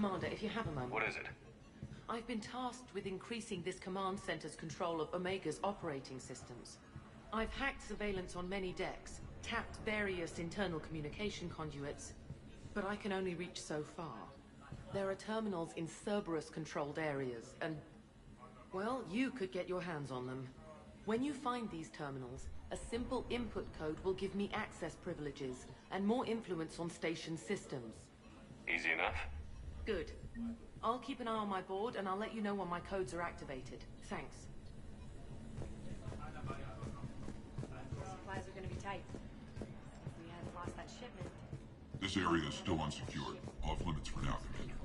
Commander, if you have a moment. What is it? I've been tasked with increasing this command center's control of Omega's operating systems. I've hacked surveillance on many decks, tapped various internal communication conduits, but I can only reach so far. There are terminals in Cerberus-controlled areas, and, well, you could get your hands on them. When you find these terminals, a simple input code will give me access privileges and more influence on station systems. Easy enough. Good. I'll keep an eye on my board, and I'll let you know when my codes are activated. Thanks. Supplies are gonna be tight. If we hadn't lost that shipment. This area is still unsecured. Off limits for now, Commander.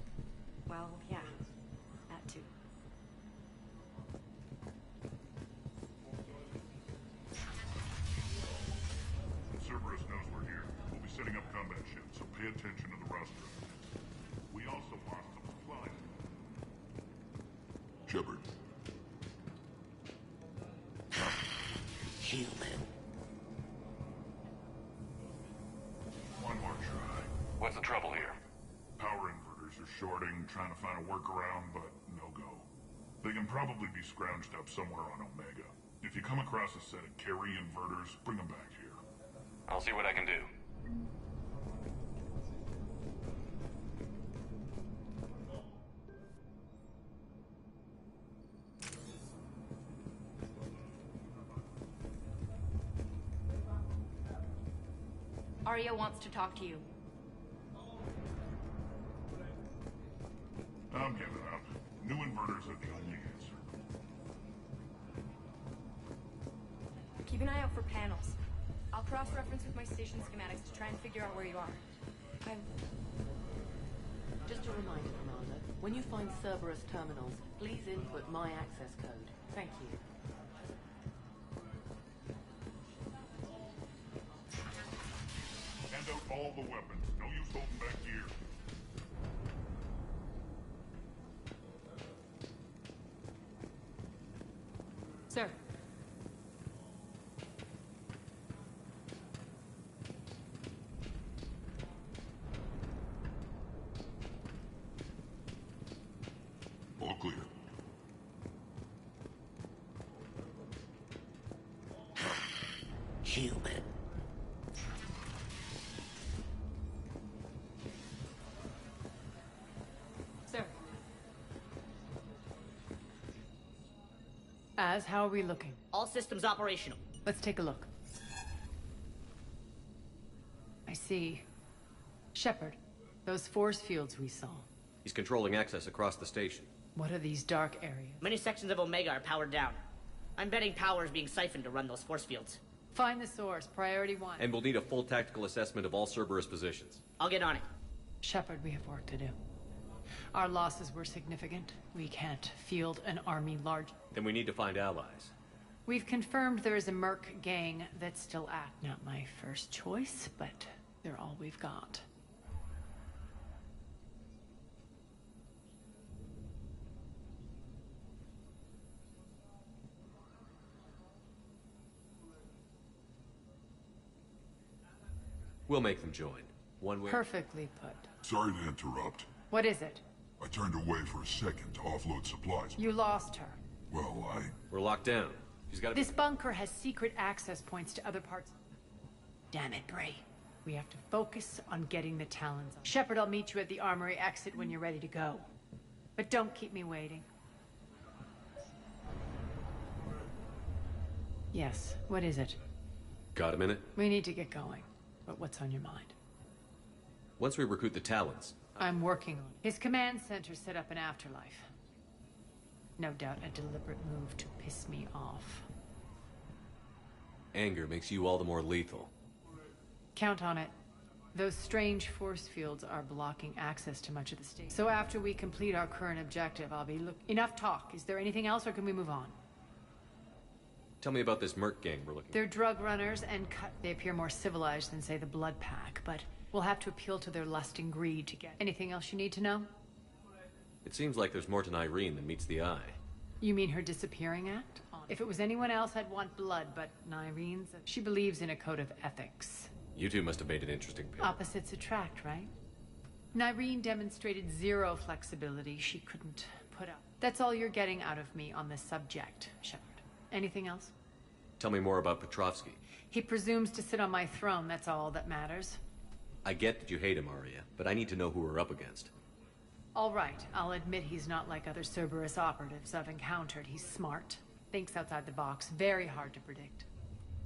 Well, yeah. That too. Cerberus knows we're here. We'll be setting up combat ships, so pay attention to the roster. We also lost some supplies. Shepard. Human. One more try. What's the trouble here? Power inverters are shorting, trying to find a workaround, but no go. They can probably be scrounged up somewhere on Omega. If you come across a set of carry inverters, bring them back here. I'll see what I can do. Arya wants to talk to you. I'm giving up. New inverters are the only answer. Keep an eye out for panels. I'll cross-reference with my station schematics to try and figure out where you are. Just a reminder, Commander, when you find Cerberus terminals, please input my access code. Thank you. Hand out all the weapons. No use holding back gear. Sir. All clear. Human. Sir. How are we looking? All systems operational. Let's take a look. I see. Shepard, those force fields we saw. He's controlling access across the station. What are these dark areas? Many sections of Omega are powered down. I'm betting power is being siphoned to run those force fields. Find the source, priority 1. And we'll need a full tactical assessment of all Cerberus positions. I'll get on it. Shepard, we have work to do. Our losses were significant. We can't field an army large. Then we need to find allies. We've confirmed there is a merc gang that's still active. Not my first choice, but they're all we've got. We'll make them join. One way. Perfectly put. Sorry to interrupt. What is it? I turned away for a second to offload supplies. You lost her. Well, We're locked down. She's got to. This bunker has secret access points to other parts. Damn it, Bray. We have to focus on getting the Talons. Shepard, I'll meet you at the armory exit when you're ready to go. But don't keep me waiting. Yes, what is it? Got a minute? We need to get going. But what's on your mind? Once we recruit the Talons. I'm working on it. His command center set up an afterlife. No doubt a deliberate move to piss me off. Anger makes you all the more lethal. Count on it. Those strange force fields are blocking access to much of the state. So after we complete our current objective, I'll be Enough talk. Is there anything else, or can we move on? Tell me about this merc gang we're looking for. They're drug runners and they appear more civilized than, say, the Blood Pack, but we'll have to appeal to their lust and greed to get... Anything else you need to know? It seems like there's more to Irene than meets the eye. You mean her disappearing act? If it was anyone else, I'd want blood, but Irene's... She believes in a code of ethics. You two must have made an interesting pair. Opposites attract, right? Nyreen demonstrated zero flexibility she couldn't put up. That's all you're getting out of me on this subject, Shepard. Anything else? Tell me more about Petrovsky. He presumes to sit on my throne, that's all that matters. I get that you hate him, Arya, but I need to know who we're up against. All right, I'll admit he's not like other Cerberus operatives I've encountered. He's smart, thinks outside the box, very hard to predict.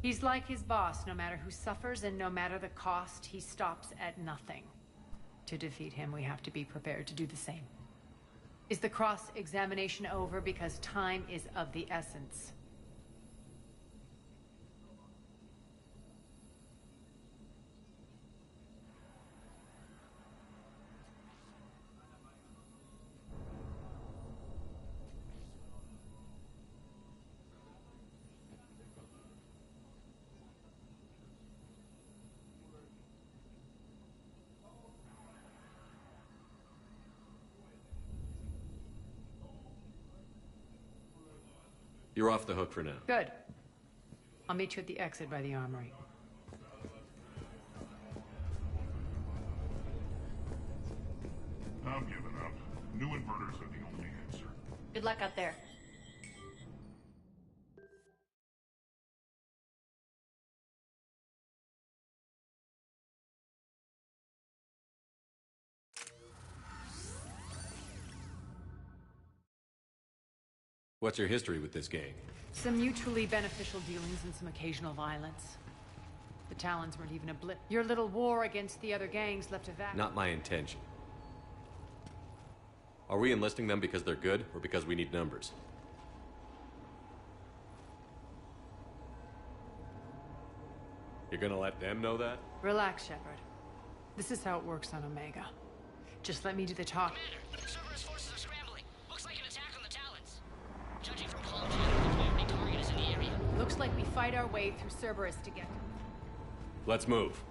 He's like his boss, no matter who suffers and no matter the cost, he stops at nothing. To defeat him, we have to be prepared to do the same. Is the cross-examination over? Because time is of the essence. You're off the hook for now. Good. I'll meet you at the exit by the armory. I'm giving up. New inverters are the only answer. Good luck out there. What's your history with this gang? Some mutually beneficial dealings and some occasional violence. The Talons weren't even a blip. Your little war against the other gangs left a vacuum. Not my intention. Are we enlisting them because they're good, or because we need numbers? You're gonna let them know that? Relax, Shepard. This is how it works on Omega. Just let me do the talking. Commander, Cerberus forces are scrambling. Looks like an attack on the Talons. Judging from call channels, the priority target is in the area. Looks like we fight our way through Cerberus to get them. Let's move.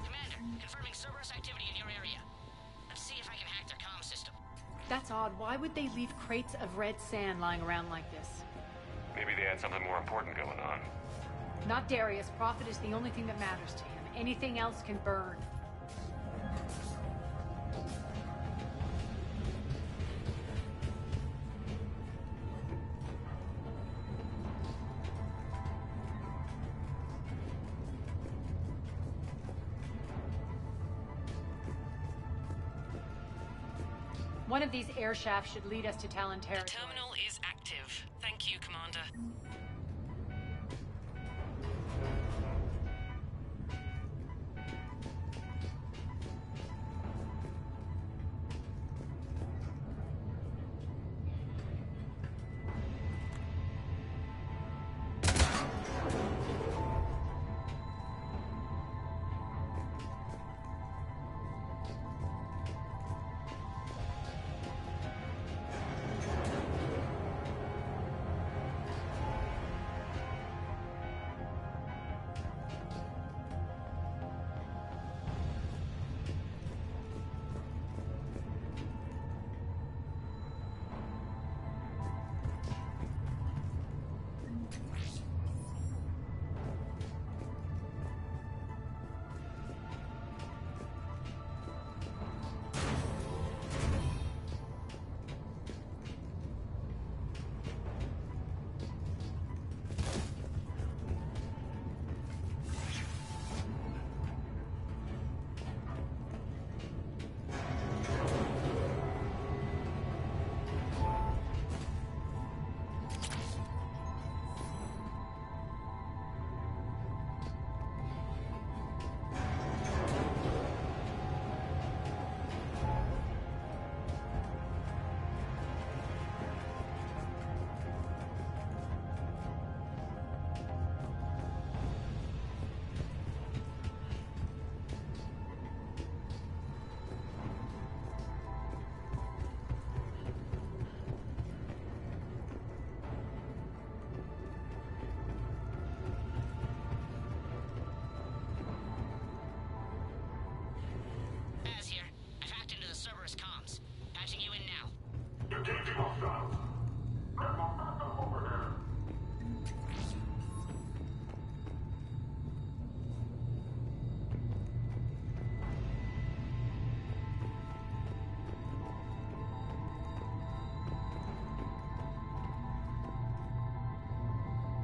Commander, confirming Cerberus activity in your area. Let's see if I can hack their comm system. That's odd. Why would they leave crates of red sand lying around like this? Maybe they had something more important going on. Not Darius. Profit is the only thing that matters to him. Anything else can burn. One of these air shafts should lead us to Talon territory. The terminal is active. Thank you, Commander.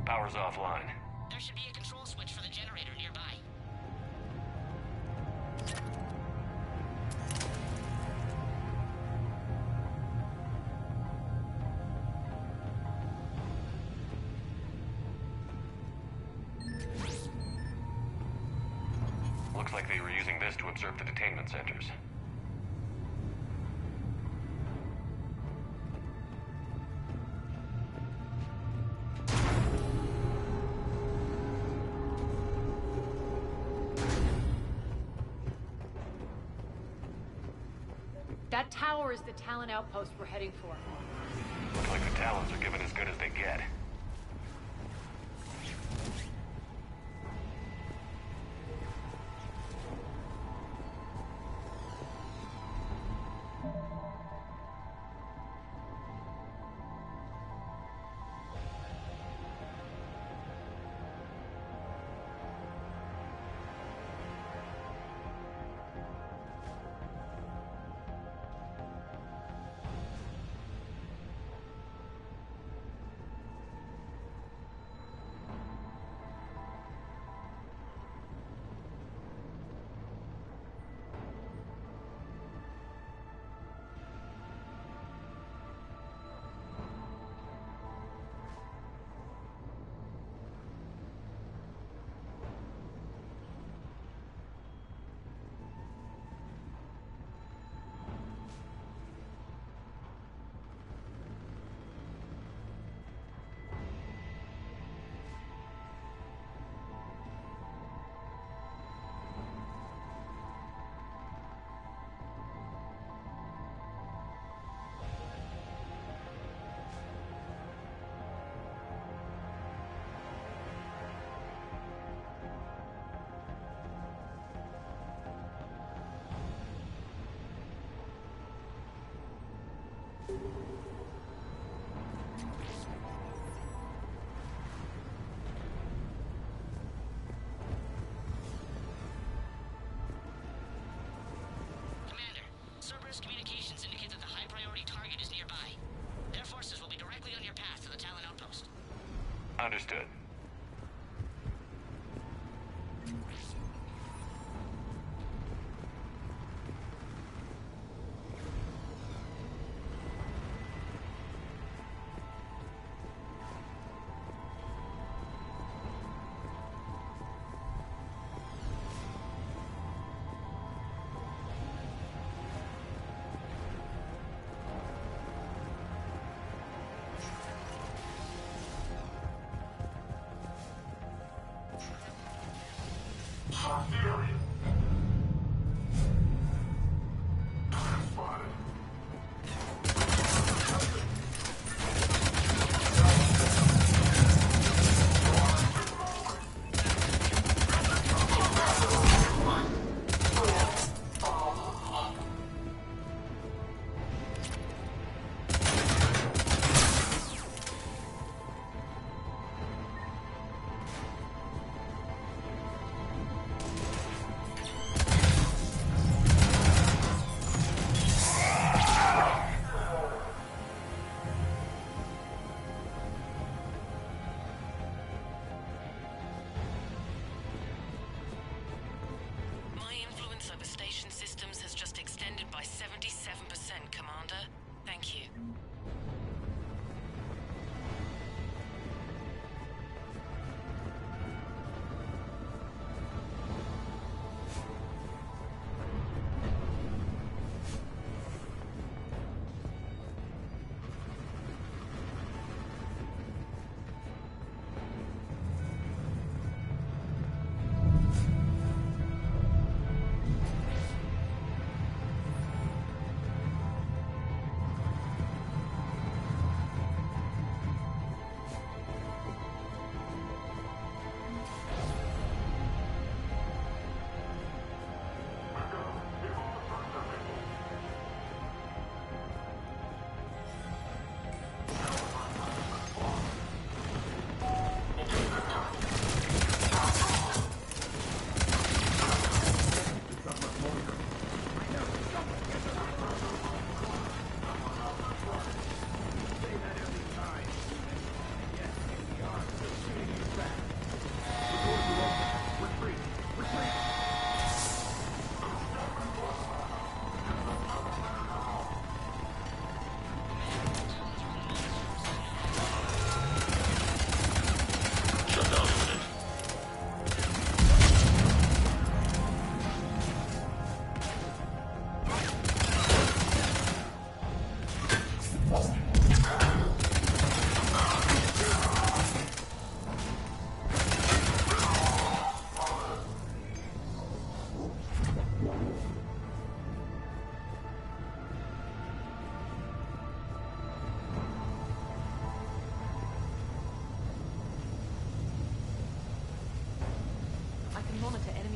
Power's offline. There should be a control switch for the generator nearby. Looks like they were using this to observe the detainment centers. That tower is the Talon outpost we're heading for. Looks like the Talons are given as good as they get. Commander, Cerberus communications indicate that the high-priority target is nearby. Their forces will be directly on your path to the Talon outpost. Understood.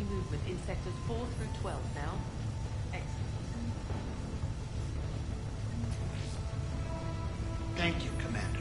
movement in sectors 4 through 12 now. Excellent. Thank you, Commander.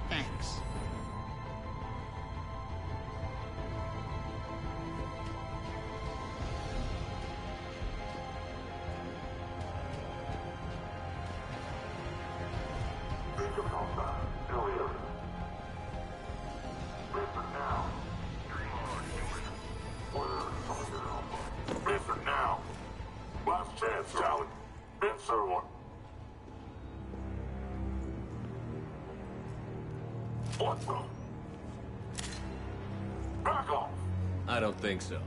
Thanks. Listen now. Last chance, Talon. Answer one. What the? Back off. I don't think so.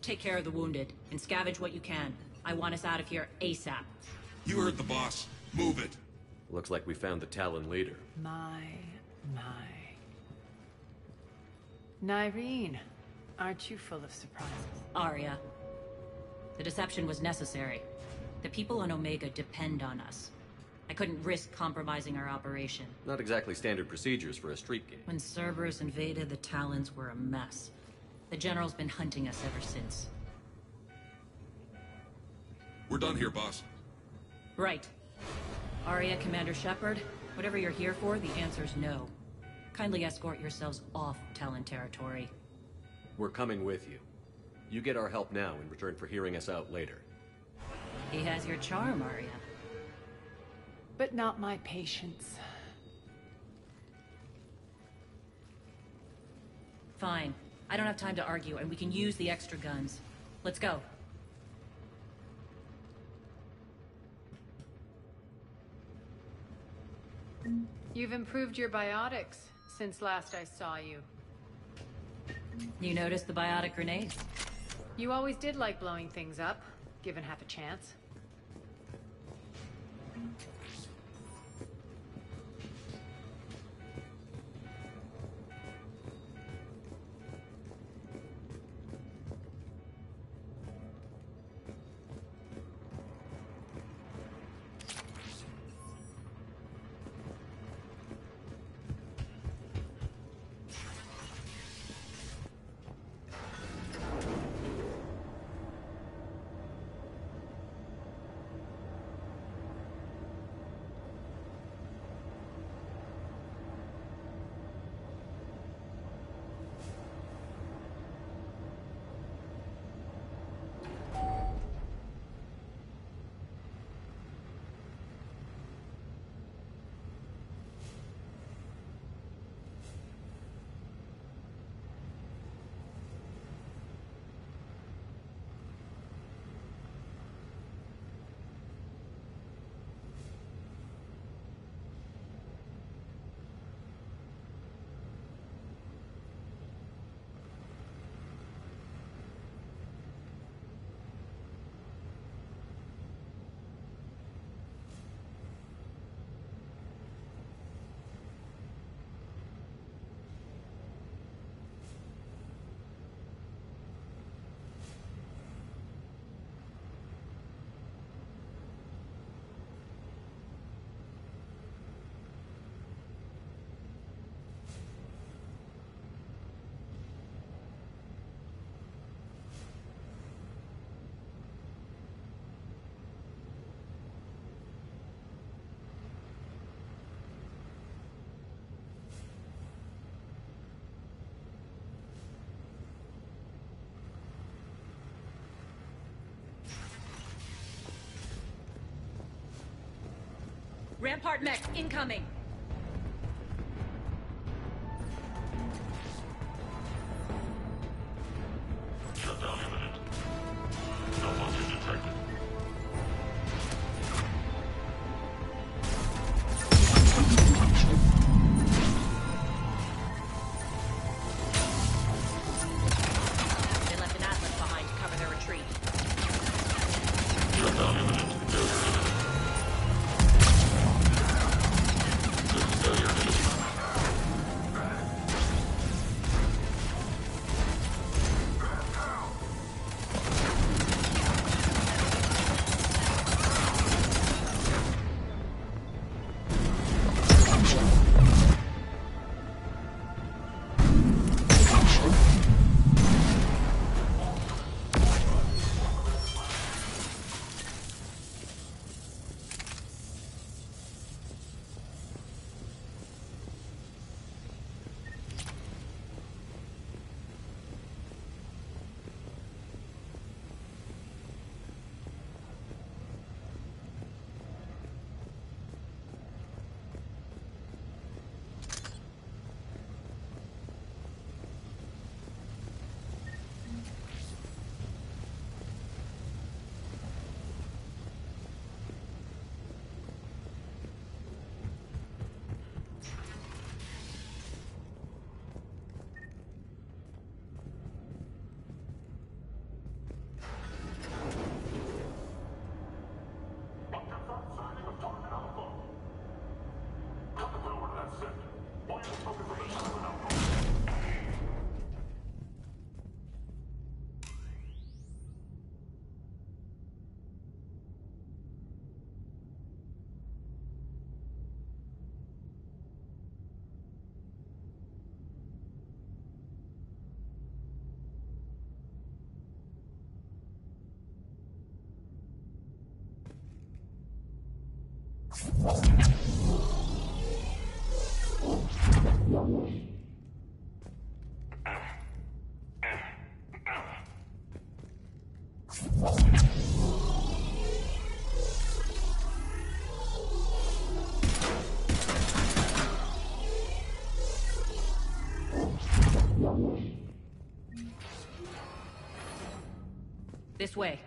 Take care of the wounded, and scavenge what you can. I want us out of here ASAP. You heard the boss. Move it. Looks like we found the Talon leader. My. Nyreen, aren't you full of surprises? Arya. The deception was necessary. The people on Omega depend on us. I couldn't risk compromising our operation. Not exactly standard procedures for a street game. When Cerberus invaded, the Talons were a mess. The General's been hunting us ever since. We're done here, boss. Right. Arya, Commander Shepard, whatever you're here for, the answer's no. Kindly escort yourselves off Talon territory. We're coming with you. You get our help now in return for hearing us out later. He has your charm, Arya. But not my patience. Fine. I don't have time to argue, and we can use the extra guns. Let's go. You've improved your biotics since last I saw you. You noticed the biotic grenade? You always did like blowing things up, given half a chance. Rampart mech incoming! Shutdown imminent. No launcher detected. They left an Atlas behind to cover their retreat. Shutdown imminent. Yeah. This way.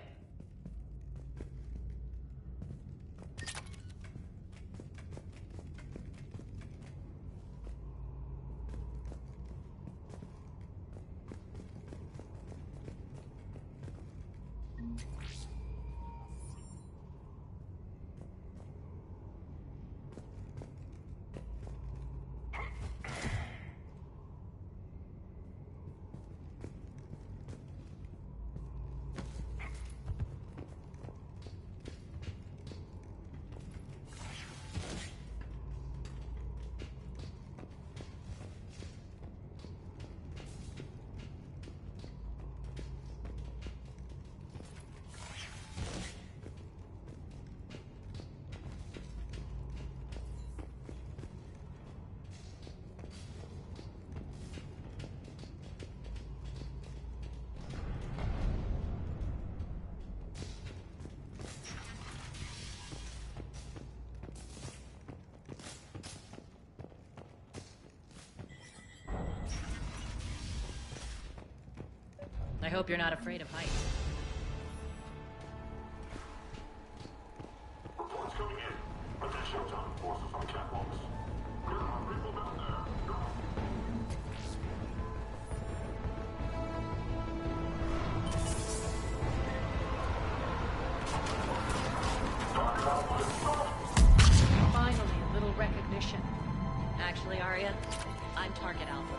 I hope you're not afraid of heights. Reports coming in. Additional time forces on catwalks. There are people down there. Go. Finally, a little recognition. Actually, Arya, I'm Target Alpha.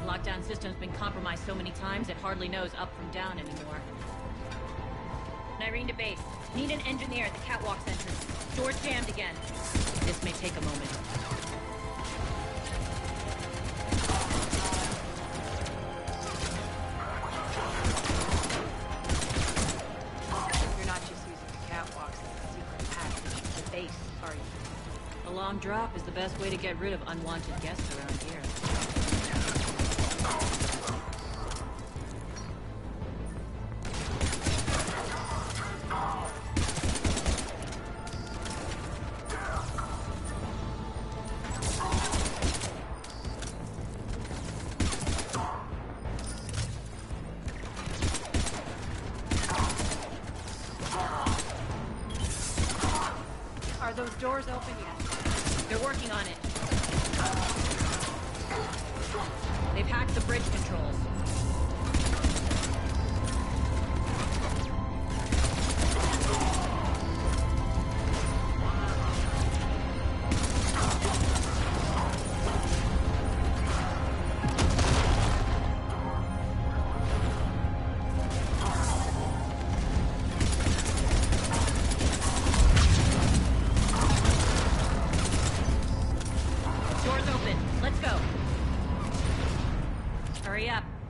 Lockdown system's been compromised so many times it hardly knows up from down anymore. Nyrene to base. Need an engineer at the catwalk's entrance. Door's jammed again. This may take a moment. You're not just using the catwalks as a secret passage to the base, are you? A long drop is the best way to get rid of unwanted guests around here. Are those doors open yet? They're working on it. They've hacked the bridge controls.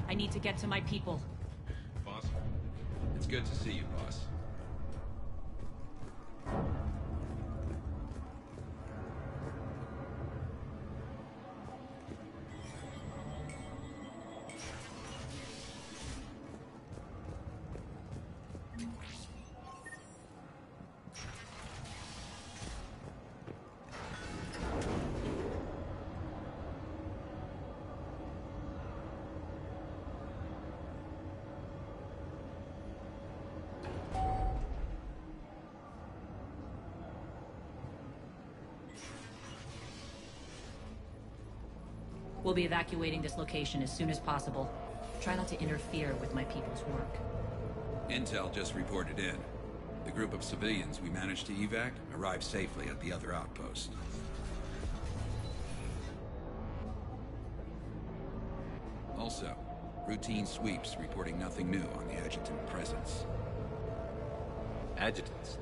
I need to get to my people. Boss? It's good to see you, boss. We'll be evacuating this location as soon as possible. Try not to interfere with my people's work. Intel just reported in. The group of civilians we managed to evac arrived safely at the other outpost. Also, routine sweeps reporting nothing new on the adjutant presence. Adjutants?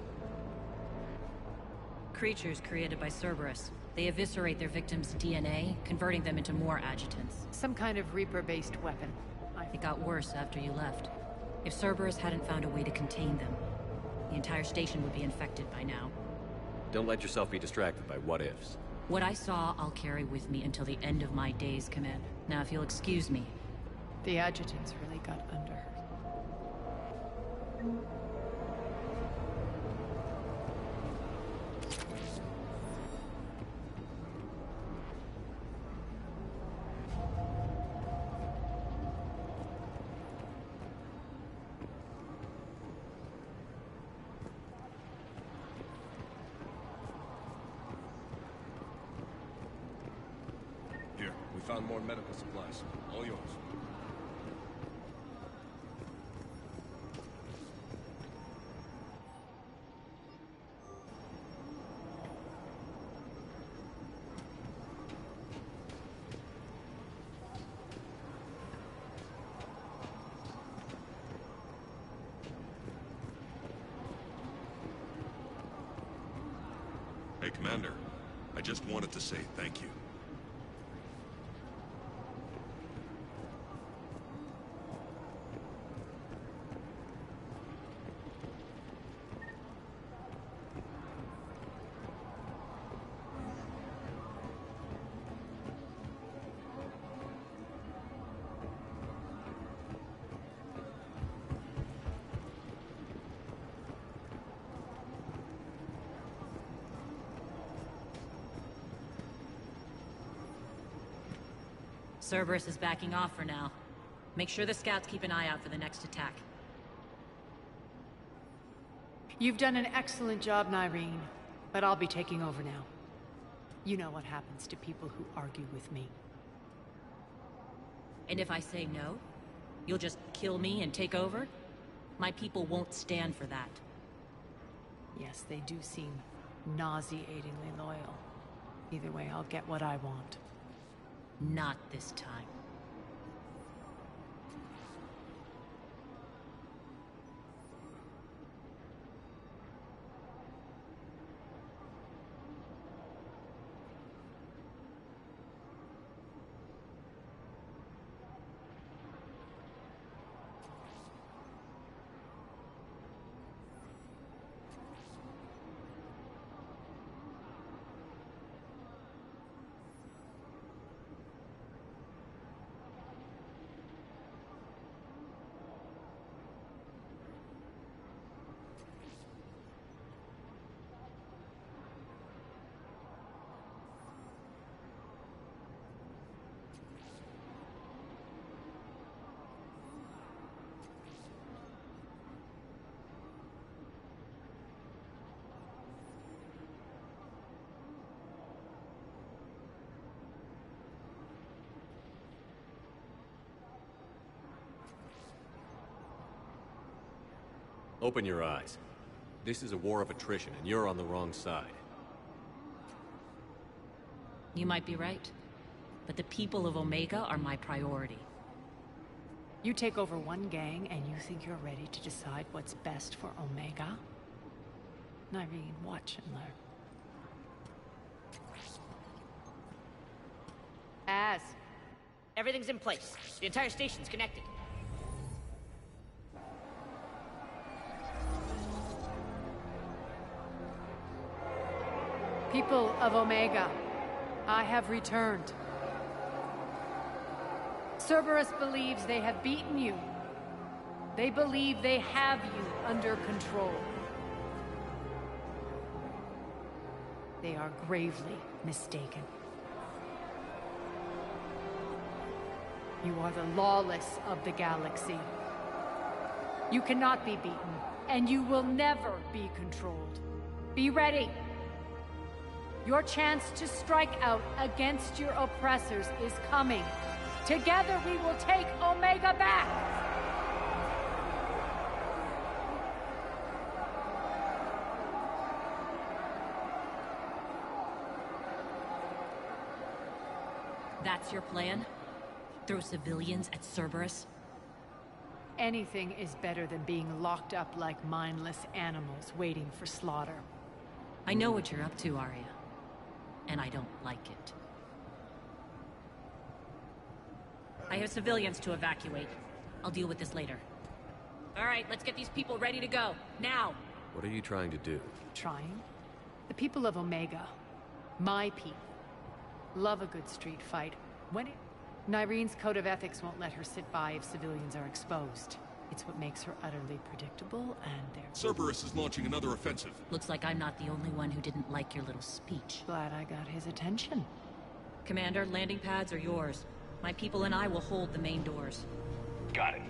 Creatures created by Cerberus. They eviscerate their victims' DNA, converting them into more adjutants. Some kind of Reaper-based weapon. It got worse after you left. If Cerberus hadn't found a way to contain them, the entire station would be infected by now. Don't let yourself be distracted by what-ifs. What I saw, I'll carry with me until the end of my days, Commander. Now, if you'll excuse me. The adjutants really got under her. Here, we found more medical supplies. All yours. Hey, Commander. I just wanted to say thank you. Cerberus is backing off for now. Make sure the scouts keep an eye out for the next attack. You've done an excellent job, Nyreen, but I'll be taking over now. You know what happens to people who argue with me. And if I say no, you'll just kill me and take over? My people won't stand for that. Yes, they do seem nauseatingly loyal. Either way, I'll get what I want. Not this time. Open your eyes. This is a war of attrition, and you're on the wrong side. You might be right, but the people of Omega are my priority. You take over one gang, and you think you're ready to decide what's best for Omega? Nyreen, watch and learn. As everything's in place. The entire station's connected. People of Omega, I have returned. Cerberus believes they have beaten you. They believe they have you under control. They are gravely mistaken. You are the lawless of the galaxy. You cannot be beaten, and you will never be controlled. Be ready! Your chance to strike out against your oppressors is coming. Together we will take Omega back! That's your plan? Throw civilians at Cerberus? Anything is better than being locked up like mindless animals waiting for slaughter. I know what you're up to, Arya. And I don't like it. I have civilians to evacuate. I'll deal with this later. All right, let's get these people ready to go. Now! What are you trying to do? Trying? The people of Omega, my people, love a good street fight. Nyrene's code of ethics won't let her sit by if civilians are exposed. It's what makes her utterly predictable, and Cerberus is launching another offensive. Looks like I'm not the only one who didn't like your little speech. Glad I got his attention. Commander, landing pads are yours. My people and I will hold the main doors. Got it.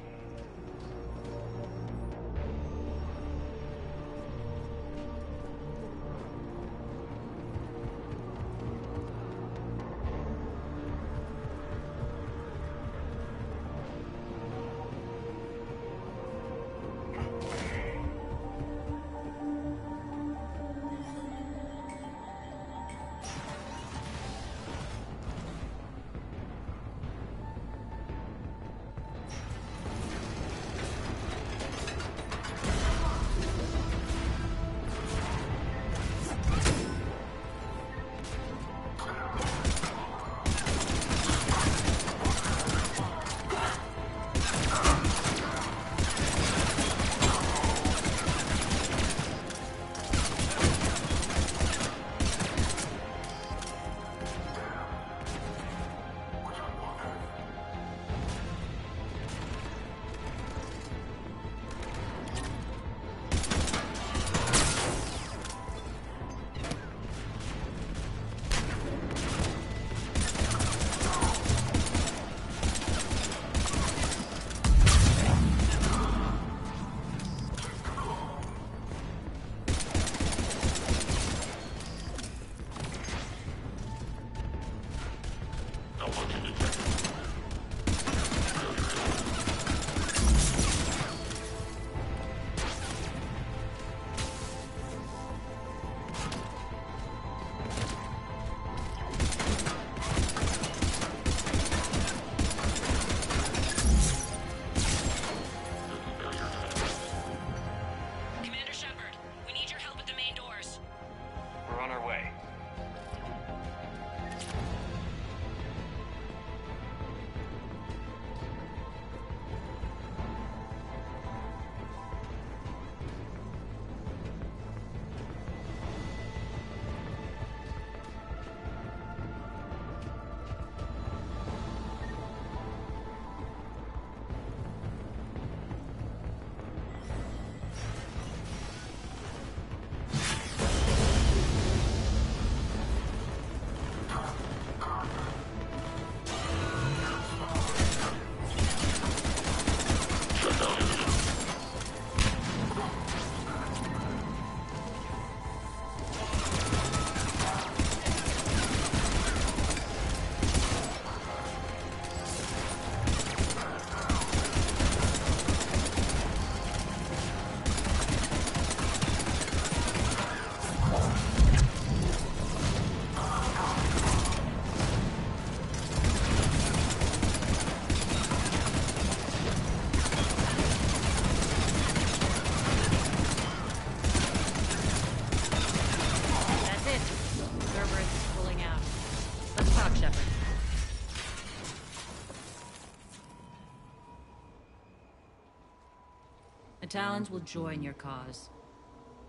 The Talons will join your cause.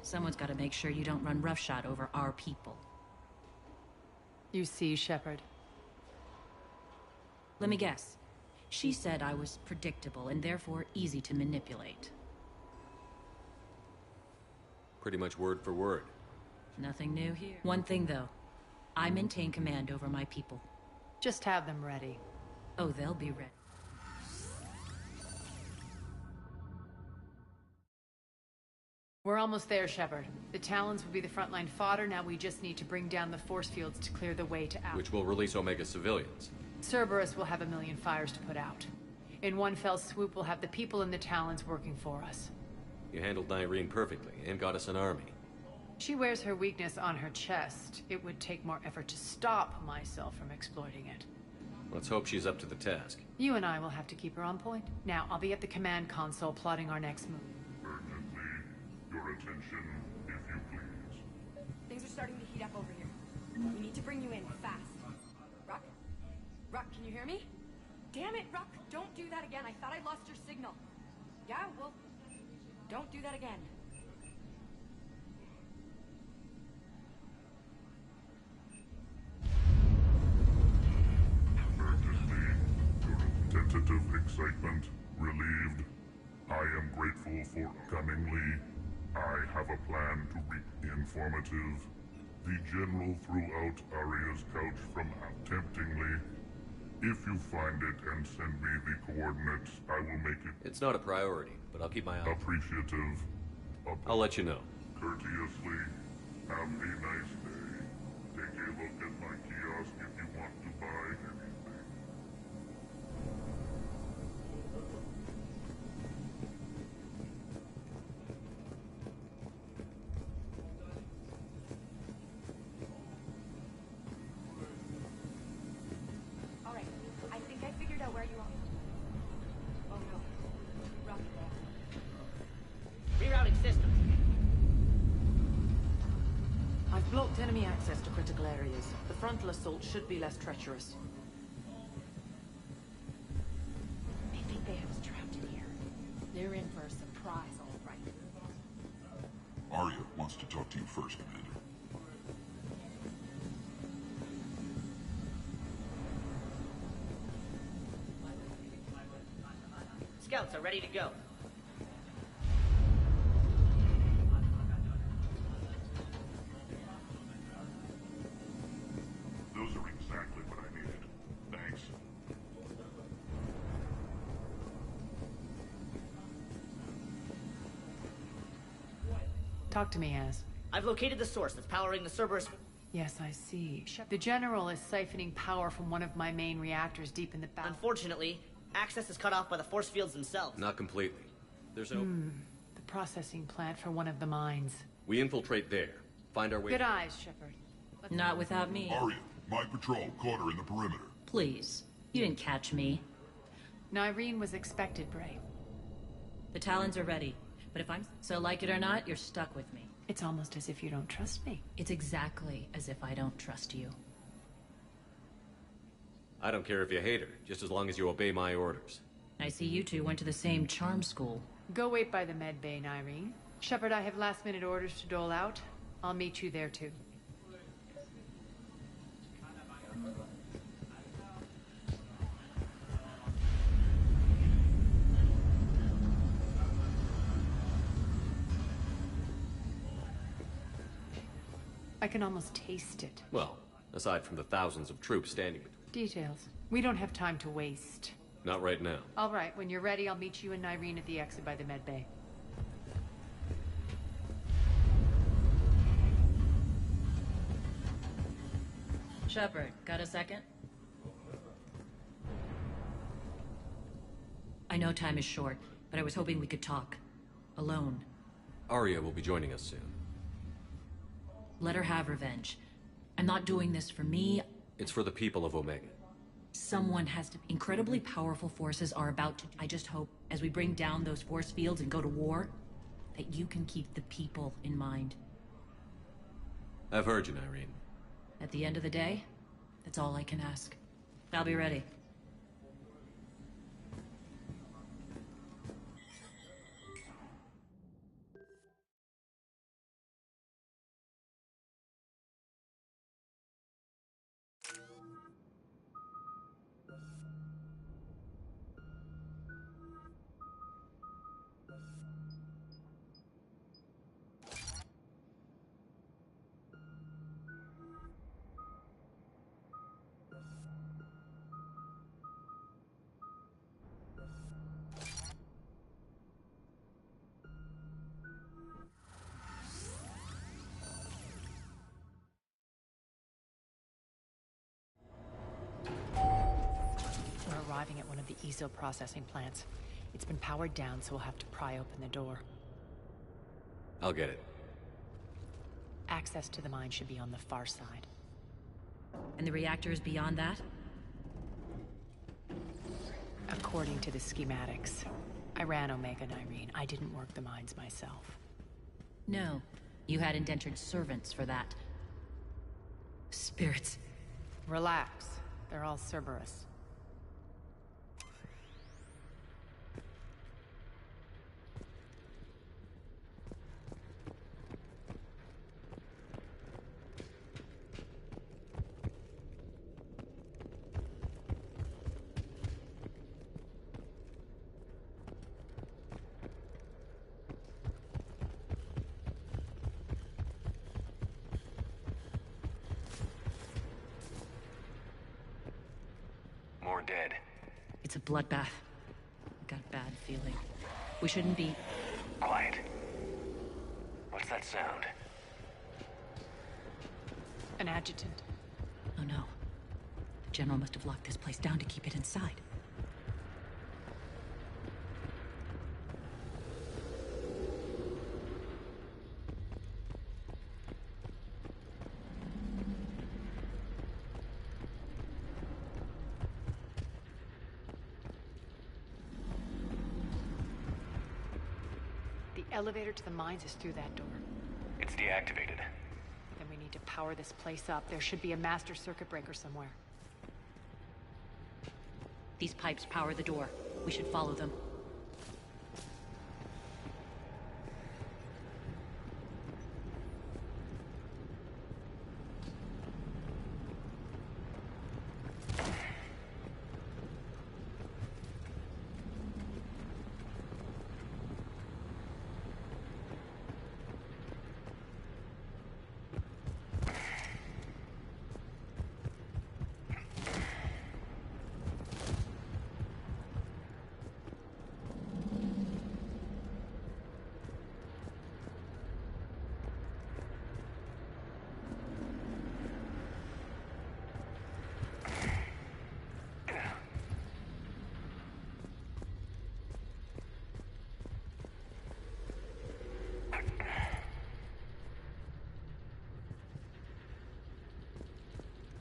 Someone's got to make sure you don't run roughshod over our people. You see, Shepard? Let me guess. She said I was predictable and therefore easy to manipulate. Pretty much word for word. Nothing new here. One thing, though. I maintain command over my people. Just have them ready. Oh, they'll be ready. We're almost there, Shepard. The Talons will be the frontline fodder, now we just need to bring down the force fields to clear the way to Alpha. Which will release Omega civilians. Cerberus will have a million fires to put out. In one fell swoop, we'll have the people in the Talons working for us. You handled Irene perfectly, and got us an army. She wears her weakness on her chest. It would take more effort to stop myself from exploiting it. Let's hope she's up to the task. You and I will have to keep her on point. Now, I'll be at the command console plotting our next move. Urgently, your attention, if you please. Things are starting to heat up over here. We need to bring you in, fast. Ruck? Ruck, can you hear me? Damn it, Ruck! Don't do that again. I thought I lost your signal. Yeah, well, don't do that again. Your tentative excitement relieved. I am grateful for cunningly. I have a plan to be informative. The General threw out Aria's couch from temptingly. If you find it and send me the coordinates, I will make it. It's not a priority, but I'll keep my eye. Appreciative. I'll let you know. Courteously. Have a nice day. Take a look at my kiosk if you want to buy anything. Alright, I think I figured out where you are. Oh no. Ruck. Rerouting systems. I've blocked enemy access to critical areas. The frontal assault should be less treacherous. I think they have us trapped in here. They're in for a surprise, all right. Arya wants to talk to you first, Commander. Scouts are ready to go. Those are exactly what I needed. Thanks. Talk to me, Az. I've located the source that's powering the Cerberus. Yes, I see. The General is siphoning power from one of my main reactors deep in the battle. Unfortunately, access is cut off by the force fields themselves. Not completely. There's no... The processing plant for one of the mines. We infiltrate there. Find our way... Good eyes, Shepard. Not without me. Arya, my patrol caught her in the perimeter. Please. You didn't catch me. Irene was expected, Bray. The Talons are ready. But if I'm so like it or not, you're stuck with me. It's almost as if you don't trust me. It's exactly as if I don't trust you. I don't care if you hate her, just as long as you obey my orders. I see you two went to the same charm school. Go wait by the med bay, Irene. Shepard, I have last-minute orders to dole out. I'll meet you there, too. I can almost taste it. Well, aside from the thousands of troops standing between. Details. We don't have time to waste. Not right now. All right, when you're ready, I'll meet you and Irene at the exit by the med bay. Shepard, got a second? I know time is short, but I was hoping we could talk. Alone. Arya will be joining us soon. Let her have revenge. I'm not doing this for me. It's for the people of Omega. Someone has to... Incredibly powerful forces are about to... I just hope, as we bring down those force fields and go to war, that you can keep the people in mind. I've heard you, Irene. At the end of the day, that's all I can ask. I'll be ready. arriving at one of the ESO processing plants. It's been powered down, so we'll have to pry open the door. I'll get it. Access to the mine should be on the far side. And the reactor is beyond that? According to the schematics. I ran Omega and Irene. I didn't work the mines myself. No. You had indentured servants for that. Spirits. Relax. They're all Cerberus. More dead. It's a bloodbath. I got a bad feeling. We shouldn't be... Quiet. What's that sound? An adjutant. Oh no. The General must have locked this place down to keep it inside. The elevator to the mines is through that door. It's deactivated. Then we need to power this place up. There should be a master circuit breaker somewhere. These pipes power the door. We should follow them.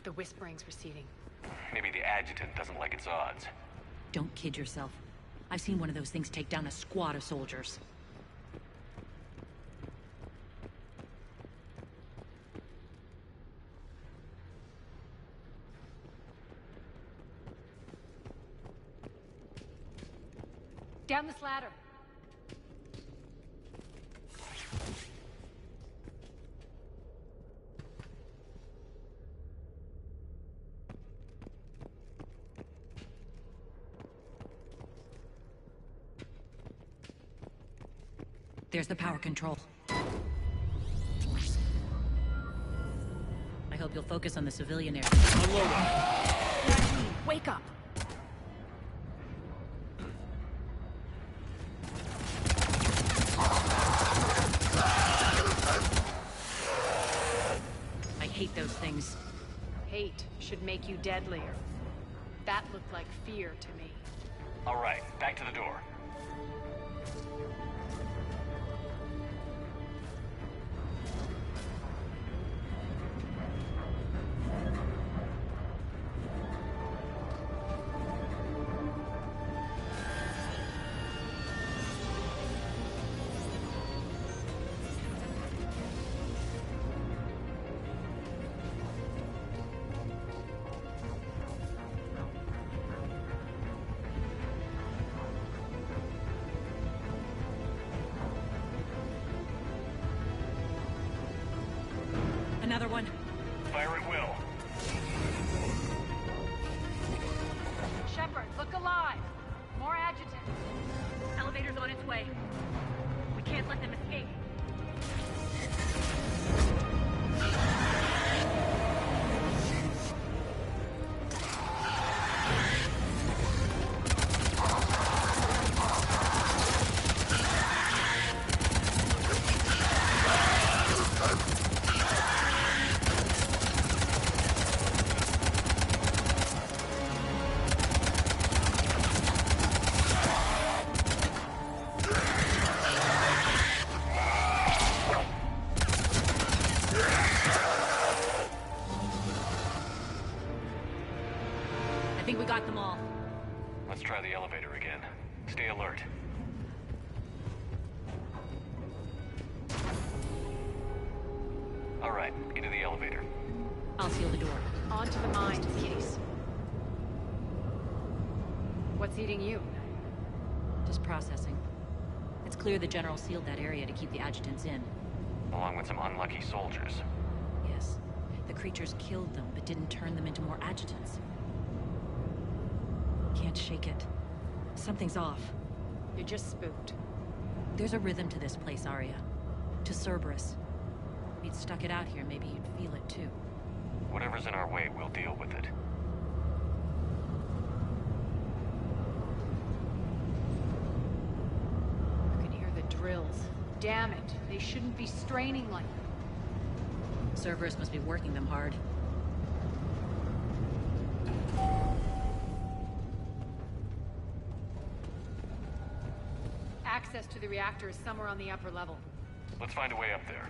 The whispering's receding. Maybe the adjutant doesn't like its odds. Don't kid yourself. I've seen one of those things take down a squad of soldiers. Down this ladder. There's the power control. I hope you'll focus on the civilian area. Irene, wake up! I hate those things. Hate should make you deadlier. That looked like fear to me. All right, back to the door. Another one. Fire at will. Shepard, look alive! More adjutants. Elevator's on its way. We can't let them escape. Let's try the elevator again. Stay alert. All right, into the elevator. I'll seal the door. Onto the mines, Case. What's eating you? Just processing. It's clear the General sealed that area to keep the adjutants in. Along with some unlucky soldiers. Yes. The creatures killed them, but didn't turn them into more adjutants. Can't shake it. Something's off. You're just spooked. There's a rhythm to this place, Arya. To Cerberus. If you'd stuck it out here, maybe you'd feel it too. Whatever's in our way, we'll deal with it. You can hear the drills. Damn it. They shouldn't be straining like that. Cerberus must be working them hard. Access to the reactor is somewhere on the upper level. Let's find a way up there.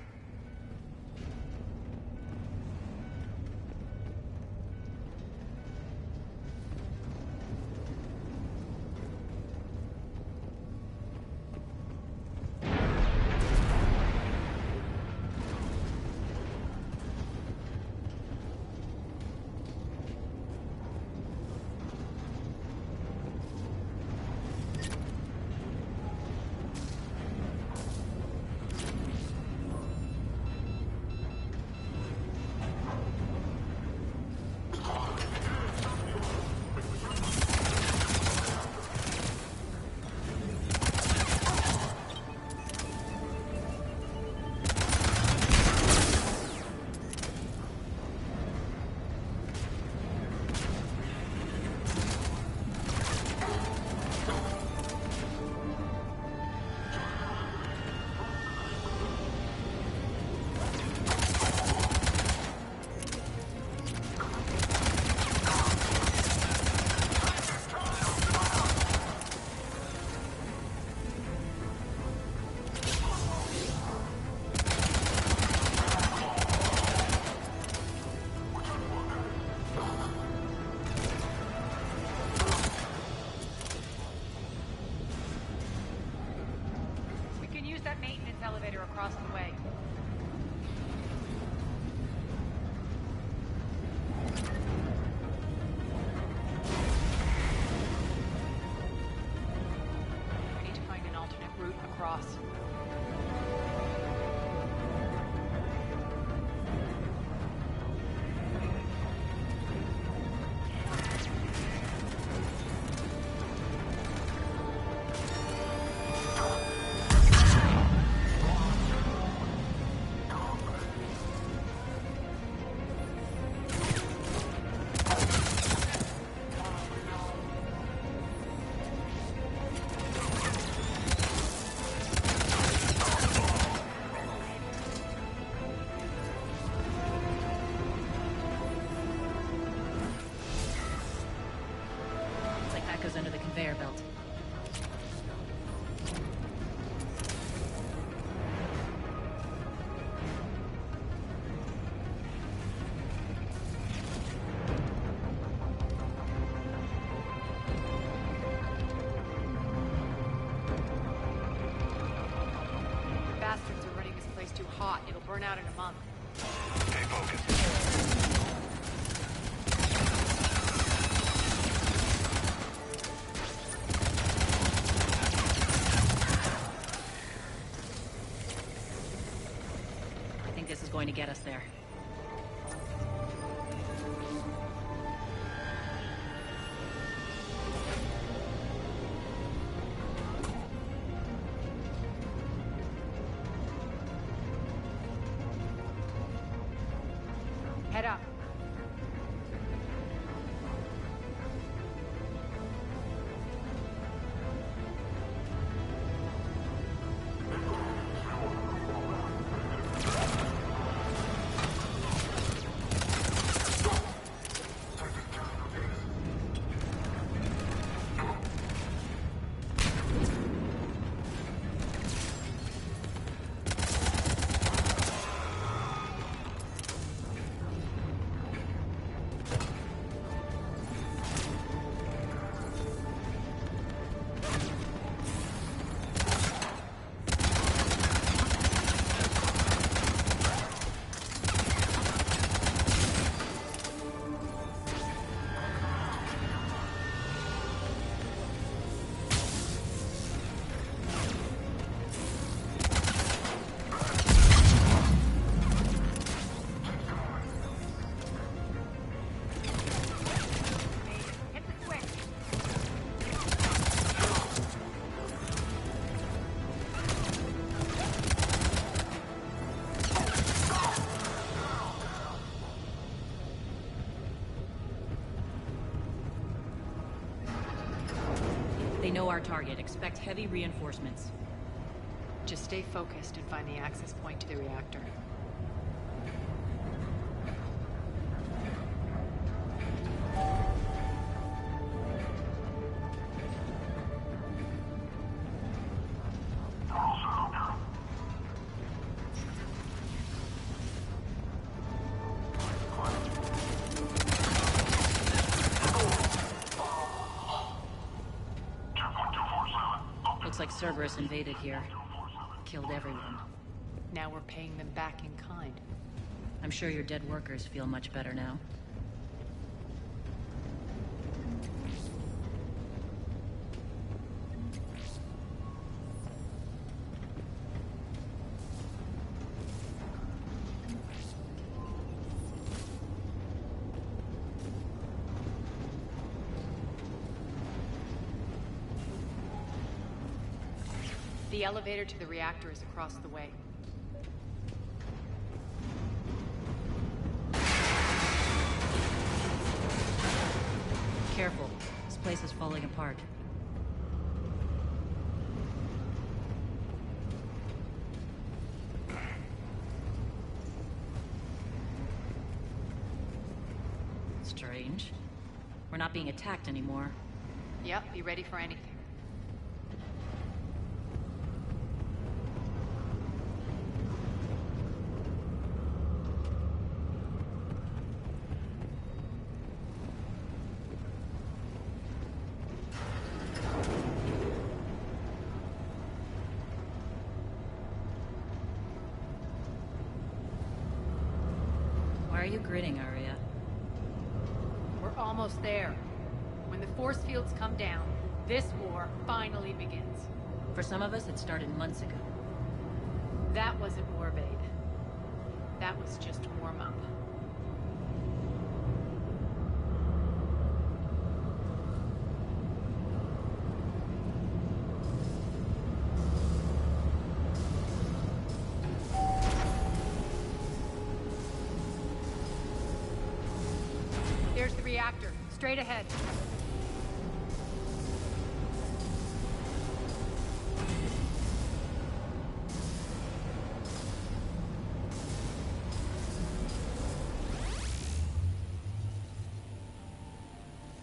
Elevator across the way. We need to find an alternate route across. Under the conveyor belt. Bastards are running this place too hot. It'll burn out in a month. Stay focused. This is going to get us there. Head up. They know our target. Expect heavy reinforcements. Just stay focused and find the access point to the reactor. Looks like Cerberus invaded here. Killed everyone. Now we're paying them back in kind. I'm sure your dead workers feel much better now. The elevator to the reactor is across the way. Careful. This place is falling apart. Strange. We're not being attacked anymore. Yep, be ready for anything. Why are you grinning, Arya? We're almost there. When the force fields come down, this war finally begins. For some of us, it started months ago. That wasn't war, babe. That was just warm-up. There's the reactor. Straight ahead.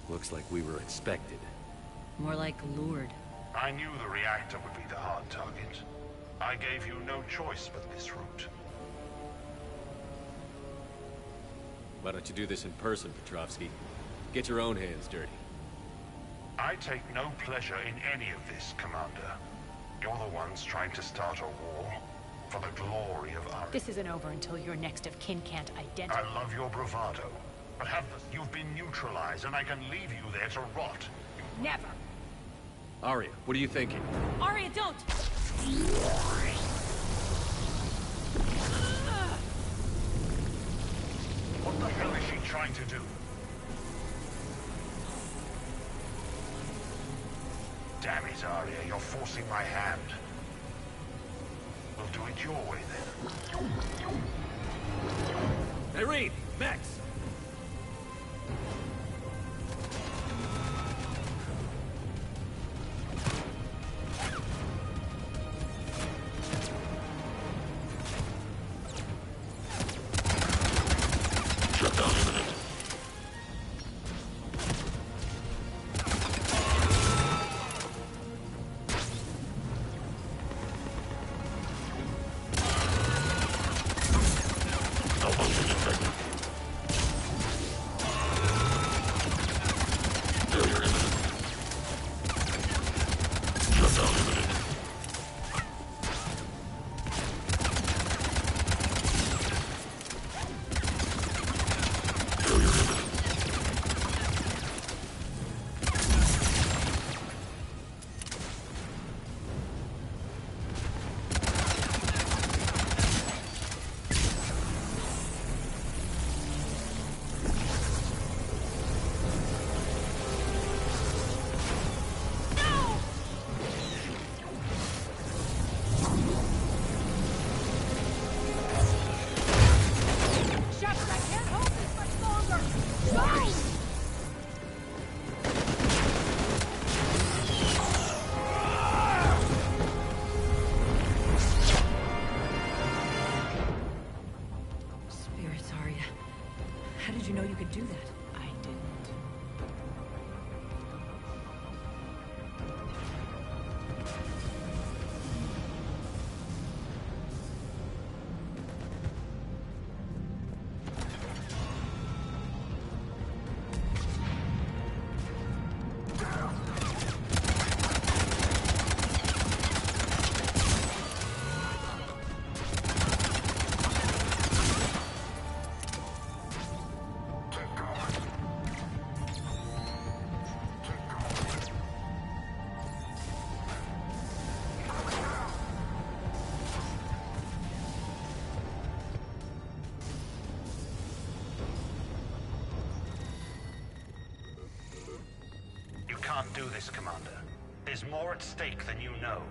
Looks like we were expected. More like lured. I knew the reactor would be the hard target. I gave you no choice but this route. Why don't you do this in person, Petrovsky? Get your own hands dirty. I take no pleasure in any of this, Commander. You're the ones trying to start a war for the glory of Arya. This isn't over until your next of kin can't identify. I love your bravado, but you've been neutralized, and I can leave you there to rot. Never. Arya, what are you thinking? Arya, don't! What the hell is she trying to do? Damn it, Arya, you're forcing my hand. We'll do it your way, then. Irene! Max! can't do this, Commander. There's more at stake than you know.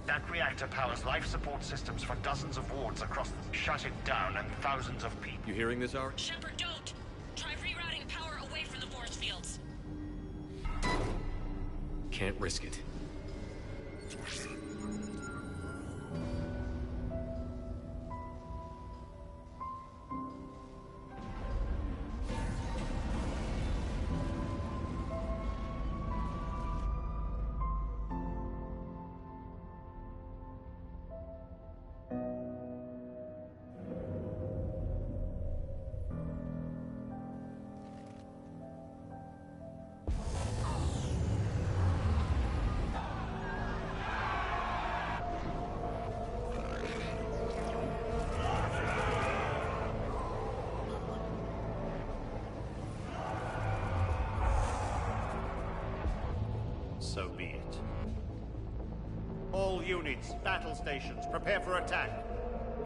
That reactor powers life support systems for dozens of wards across the... Shut it down and thousands of people... You hearing this, Ari? Shepard, don't! Try rerouting power away from the force fields. Can't risk it. So be it. All units, battle stations, prepare for attack.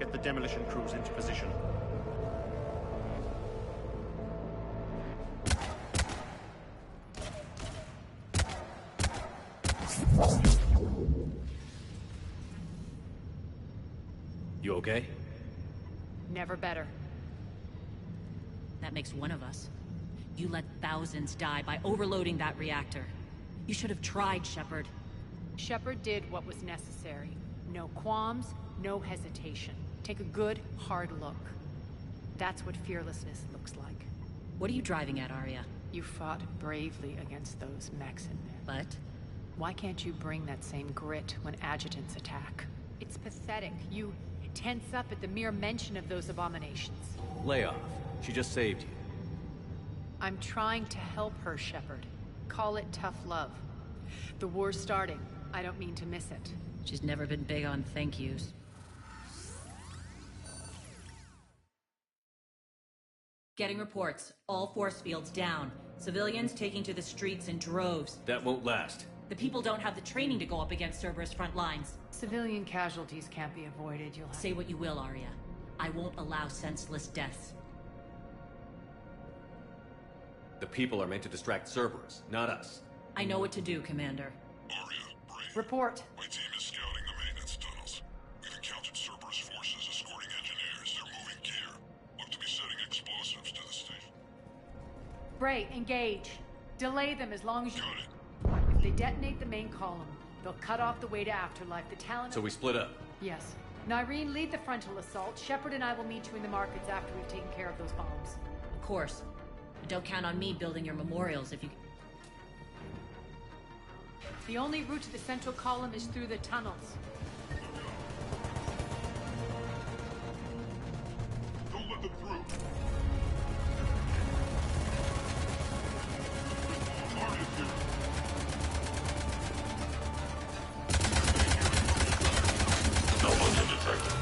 Get the demolition crews into position. You okay? Never better. That makes one of us. You let thousands die by overloading that reactor. You should have tried, Shepard. Shepard did what was necessary. No qualms, no hesitation. Take a good, hard look. That's what fearlessness looks like. What are you driving at, Arya? You fought bravely against those mechs in there. But? Why can't you bring that same grit when adjutants attack? It's pathetic. You tense up at the mere mention of those abominations. Lay off. She just saved you. I'm trying to help her, Shepard. Call it tough love. The war's starting. I don't mean to miss it. She's never been big on thank yous. Getting reports. All force fields down. Civilians taking to the streets in droves. That won't last. The people don't have the training to go up against Cerberus front lines. Civilian casualties can't be avoided. You'll have... Say what you will, Arya. I won't allow senseless deaths. The people are meant to distract Cerberus, not us. I know what to do, Commander. Arya, Bray. Report. My team is scouting the maintenance tunnels. We've encountered Cerberus forces escorting engineers. They're moving gear. Look to be setting explosives to the station. Bray, engage. Delay them as long as you... Got it. If they detonate the main column, they'll cut off the way to Afterlife. The Talon... So we split up? Yes. Nyreen, lead the frontal assault. Shepard and I will meet you in the markets after we've taken care of those bombs. Of course. But don't count on me building your memorials if you... The only route to the central column is through the tunnels. Don't let them through. Arya's here. Malfunction detected.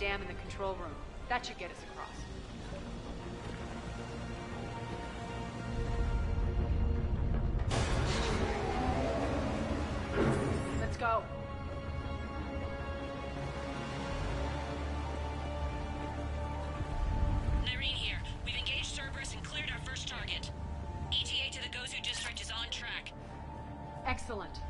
dam in the control room. That should get us across. Let's go. Nyreen here. We've engaged Cerberus and cleared our first target. ETA to the Gozu district is on track. Excellent.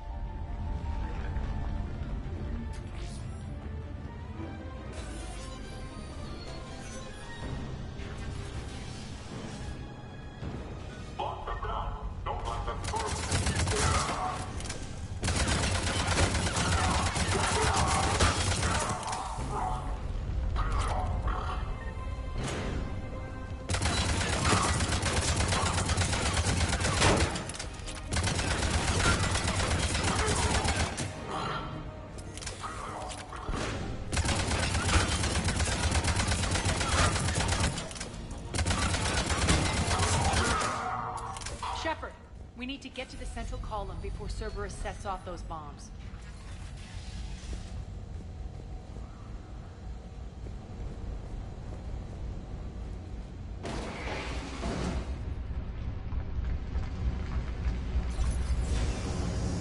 Shepard, we need to get to the central column before Cerberus sets off those bombs.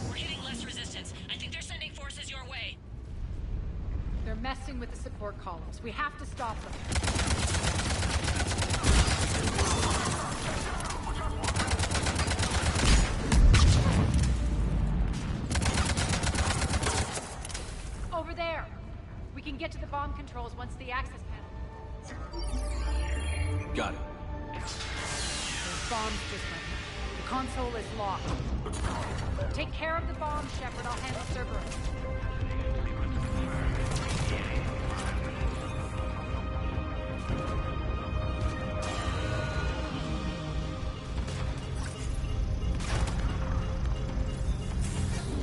We're hitting less resistance. I think they're sending forces your way. They're messing with the support columns. We have to stop them. Over there. We can get to the bomb controls once the access panel. Got it. Those bombs just went. The console is locked. Take care of the bombs, Shepard. I'll handle Cerberus.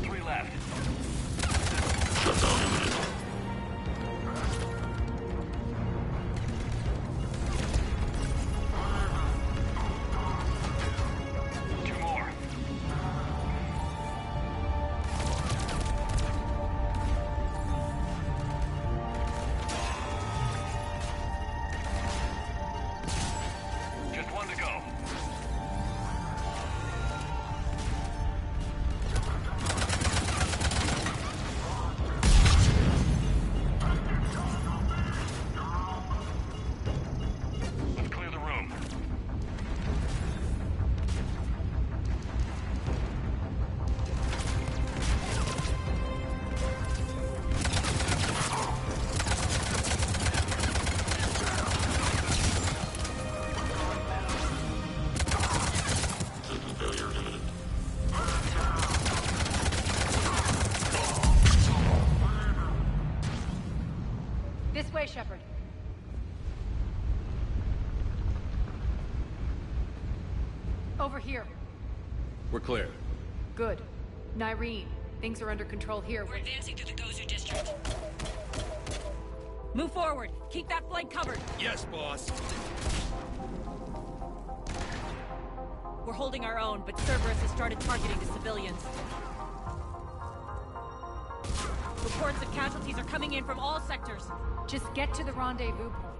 Three left. Two more. Just one to go. Let's clear the room. This way, Shepard. Over here. We're clear. Good. Nyreen, things are under control here. We're advancing through the Gozu district. Move forward. Keep that flank covered. Yes, boss. We're holding our own, but Cerberus has started targeting the civilians. Reports of casualties are coming in from all sectors. Just get to the rendezvous point.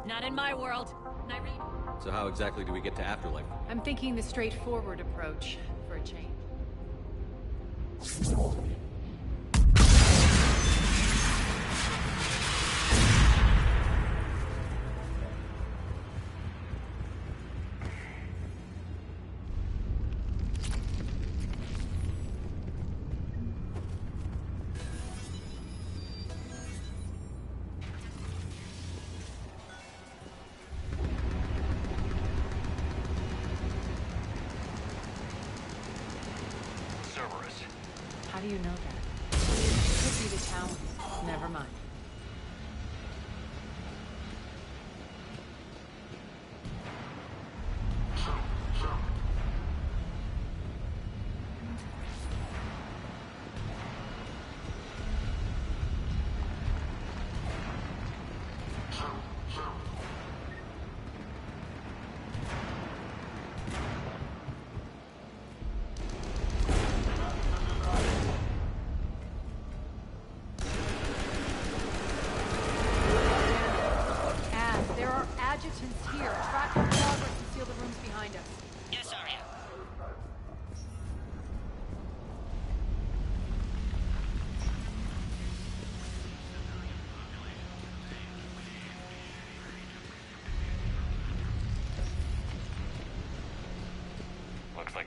Not in my world. Nyreen. So how exactly do we get to Afterlife? I'm thinking the straightforward approach for a change. Cerberus. How do you know that? Could be the town. Never mind.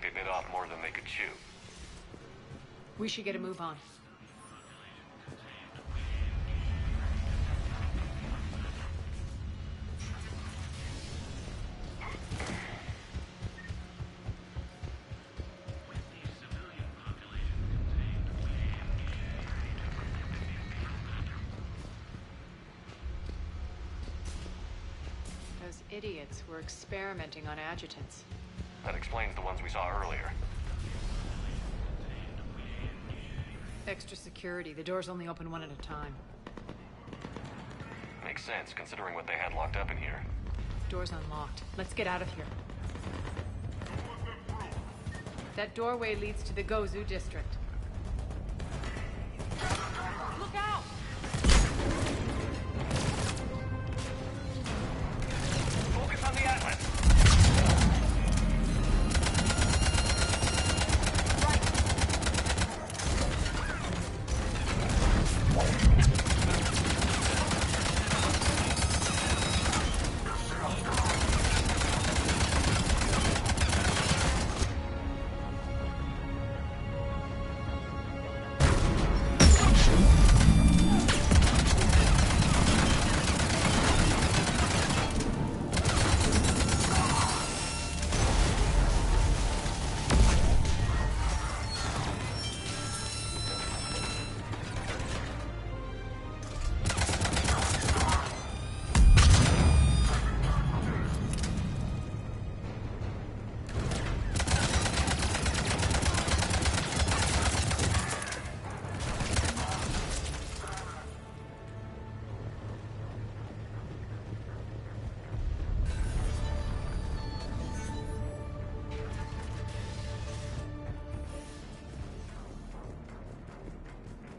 like they bit off more than they could chew. We should get a move on. Those idiots were experimenting on adjutants. That explains the ones we saw earlier. Extra security. The doors only open one at a time. Makes sense, considering what they had locked up in here. Door's unlocked. Let's get out of here. That doorway leads to the Gozu district. Look out! Focus on the Atlas!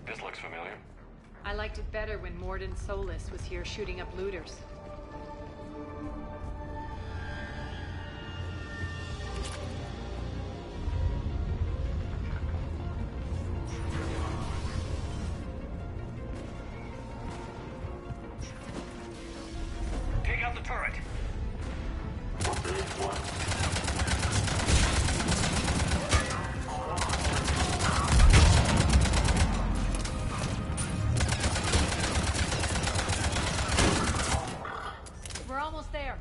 This looks familiar. I liked it better when Mordin Solus was here shooting up looters. Take out the turret! We're almost there.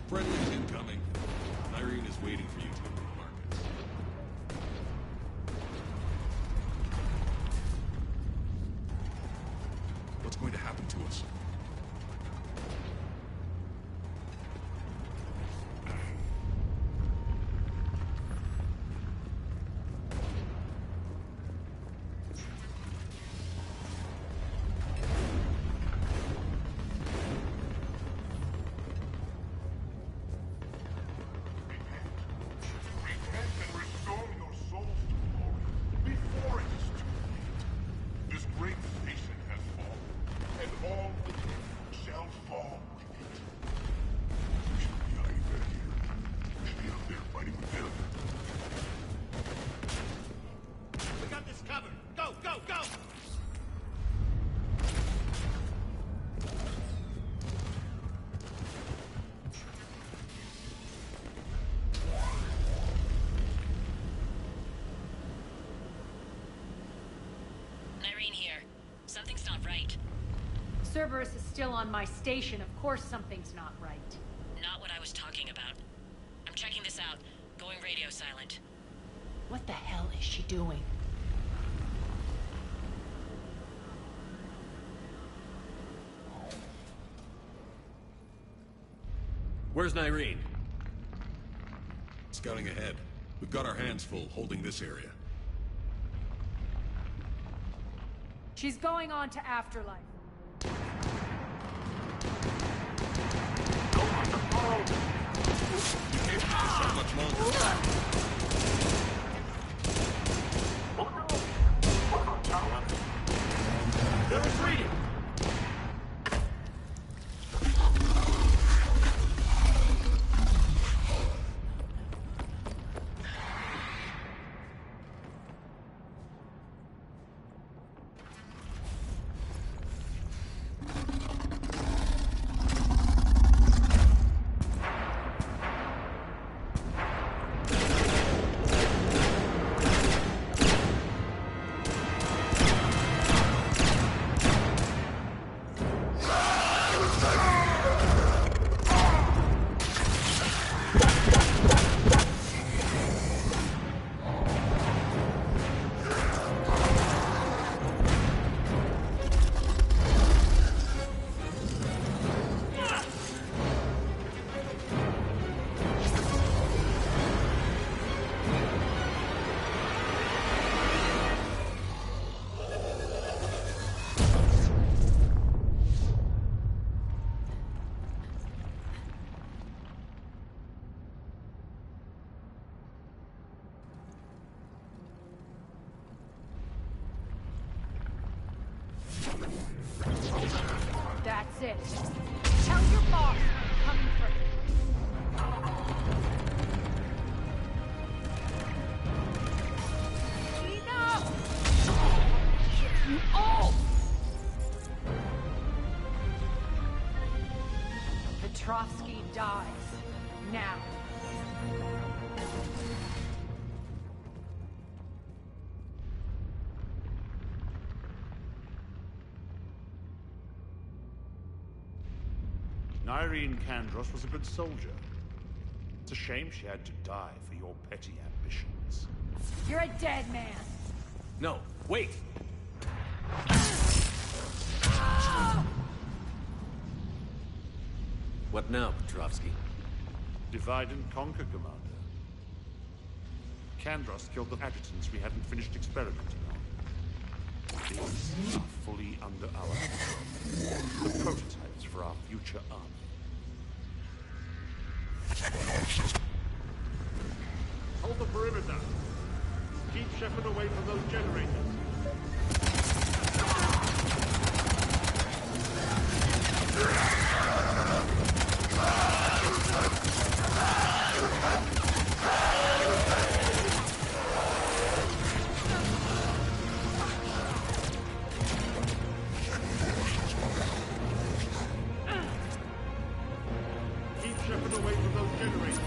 Friendly's incoming. Irene is waiting for you to improve markets. What's going to happen to us? This great nation has fallen, and all the Cerberus is still on my station, of course something's not right. Not what I was talking about. I'm checking this out. Going radio silent. What the hell is she doing? Where's Nyreen? Scouting ahead. We've got our hands full holding this area. She's going on to Afterlife. You can't do this much longer. They're retreating! That's it. Tell your boss I'm coming for him. Enough! You all! Petrovsky dies. Now. Nyreen Kandros was a good soldier. It's a shame she had to die for your petty ambitions. You're a dead man. No, wait! What now, Petrovsky? Divide and conquer, Commander. Kandros killed the adjutants we hadn't finished experimenting on. These are fully under our control. The prototypes for our future army. Hold the perimeter. Keep Shepard away from those generators. Keep Shepard away from those generators.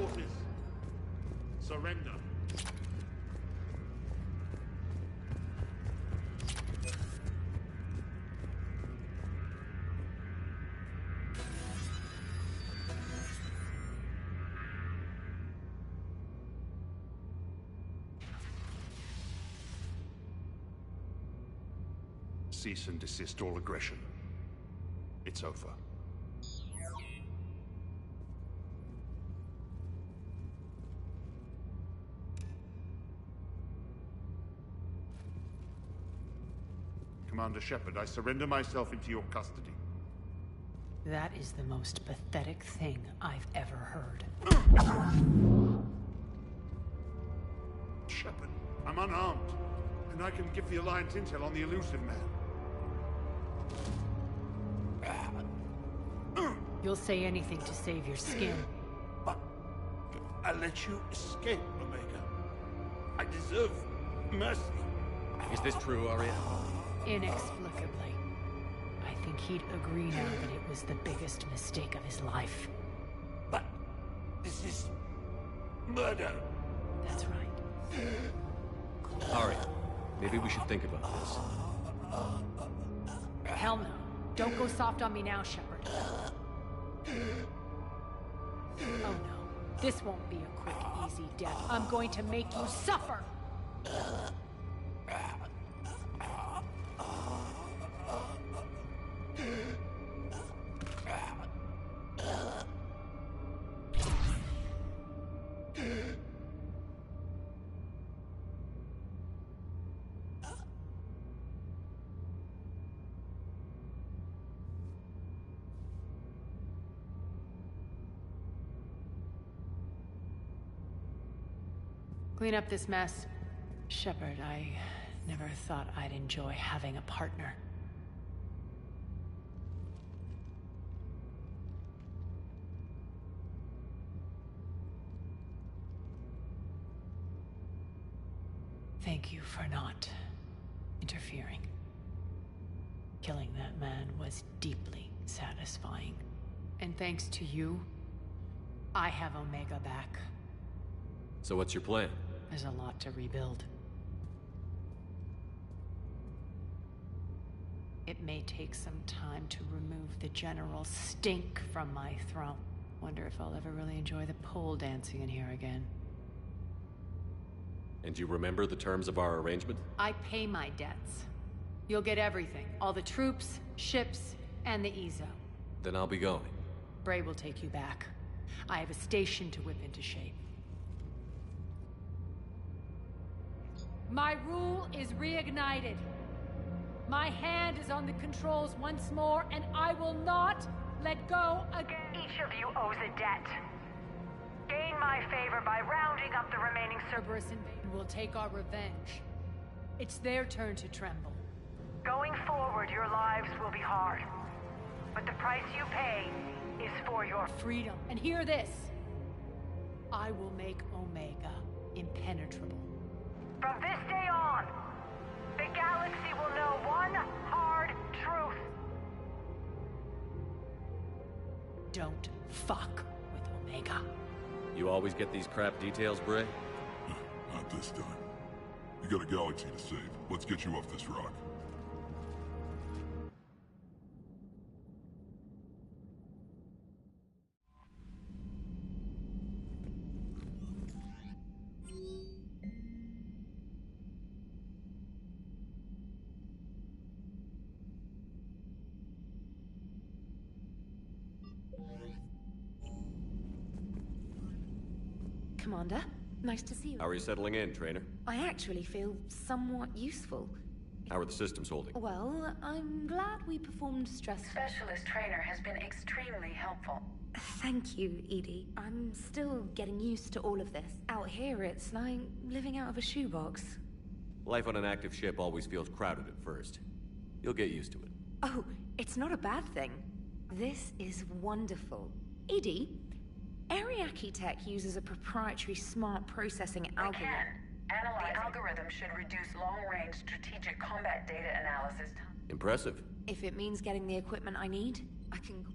Focus. Surrender. Cease and desist all aggression. It's over. Commander Shepard, I surrender myself into your custody. That is the most pathetic thing I've ever heard. Shepard, I'm unarmed, and I can give the Alliance intel on the elusive man. You'll say anything to save your skin. But I let you escape, Omega. I deserve mercy. Is this true, Arya? Inexplicably. I think he'd agree now that it was the biggest mistake of his life. But this is murder. That's right. Arya, maybe we should think about this. Hell no. Don't go soft on me now, Shepard. Oh no. This won't be a quick, easy death. I'm going to make you suffer! Clean up this mess. Shepard, I never thought I'd enjoy having a partner. Thank you for not interfering. Killing that man was deeply satisfying. And thanks to you, I have Omega back. So what's your plan? There's a lot to rebuild. It may take some time to remove the general stink from my throne. Wonder if I'll ever really enjoy the pole dancing in here again. And you remember the terms of our arrangement? I pay my debts. You'll get everything. All the troops, ships, and the Ezo. Then I'll be going. Bray will take you back. I have a station to whip into shape. My rule is reignited. My hand is on the controls once more, and I will not let go again. Each of you owes a debt. Gain my favor by rounding up the remaining Cerberus invasion will take our revenge. It's their turn to tremble. Going forward, your lives will be hard. But the price you pay is for your freedom. And hear this. I will make Omega impenetrable. From this day on, the galaxy will know one hard truth. Don't fuck with Omega. You always get these crap details, Bray? Not this time. You got a galaxy to save. Let's get you off this rock. Commander, nice to see you. How are you settling in, Trainer? I actually feel somewhat useful. How are the systems holding? Well, I'm glad we performed stress. Specialist Trainer has been extremely helpful. Thank you, Edie. I'm still getting used to all of this. Out here, it's like living out of a shoebox. Life on an active ship always feels crowded at first. You'll get used to it. Oh, it's not a bad thing. This is wonderful. Edie, Ariake Tech uses a proprietary smart processing algorithm. The algorithm should reduce long-range strategic combat data analysis time. Impressive. If it means getting the equipment I need, I can...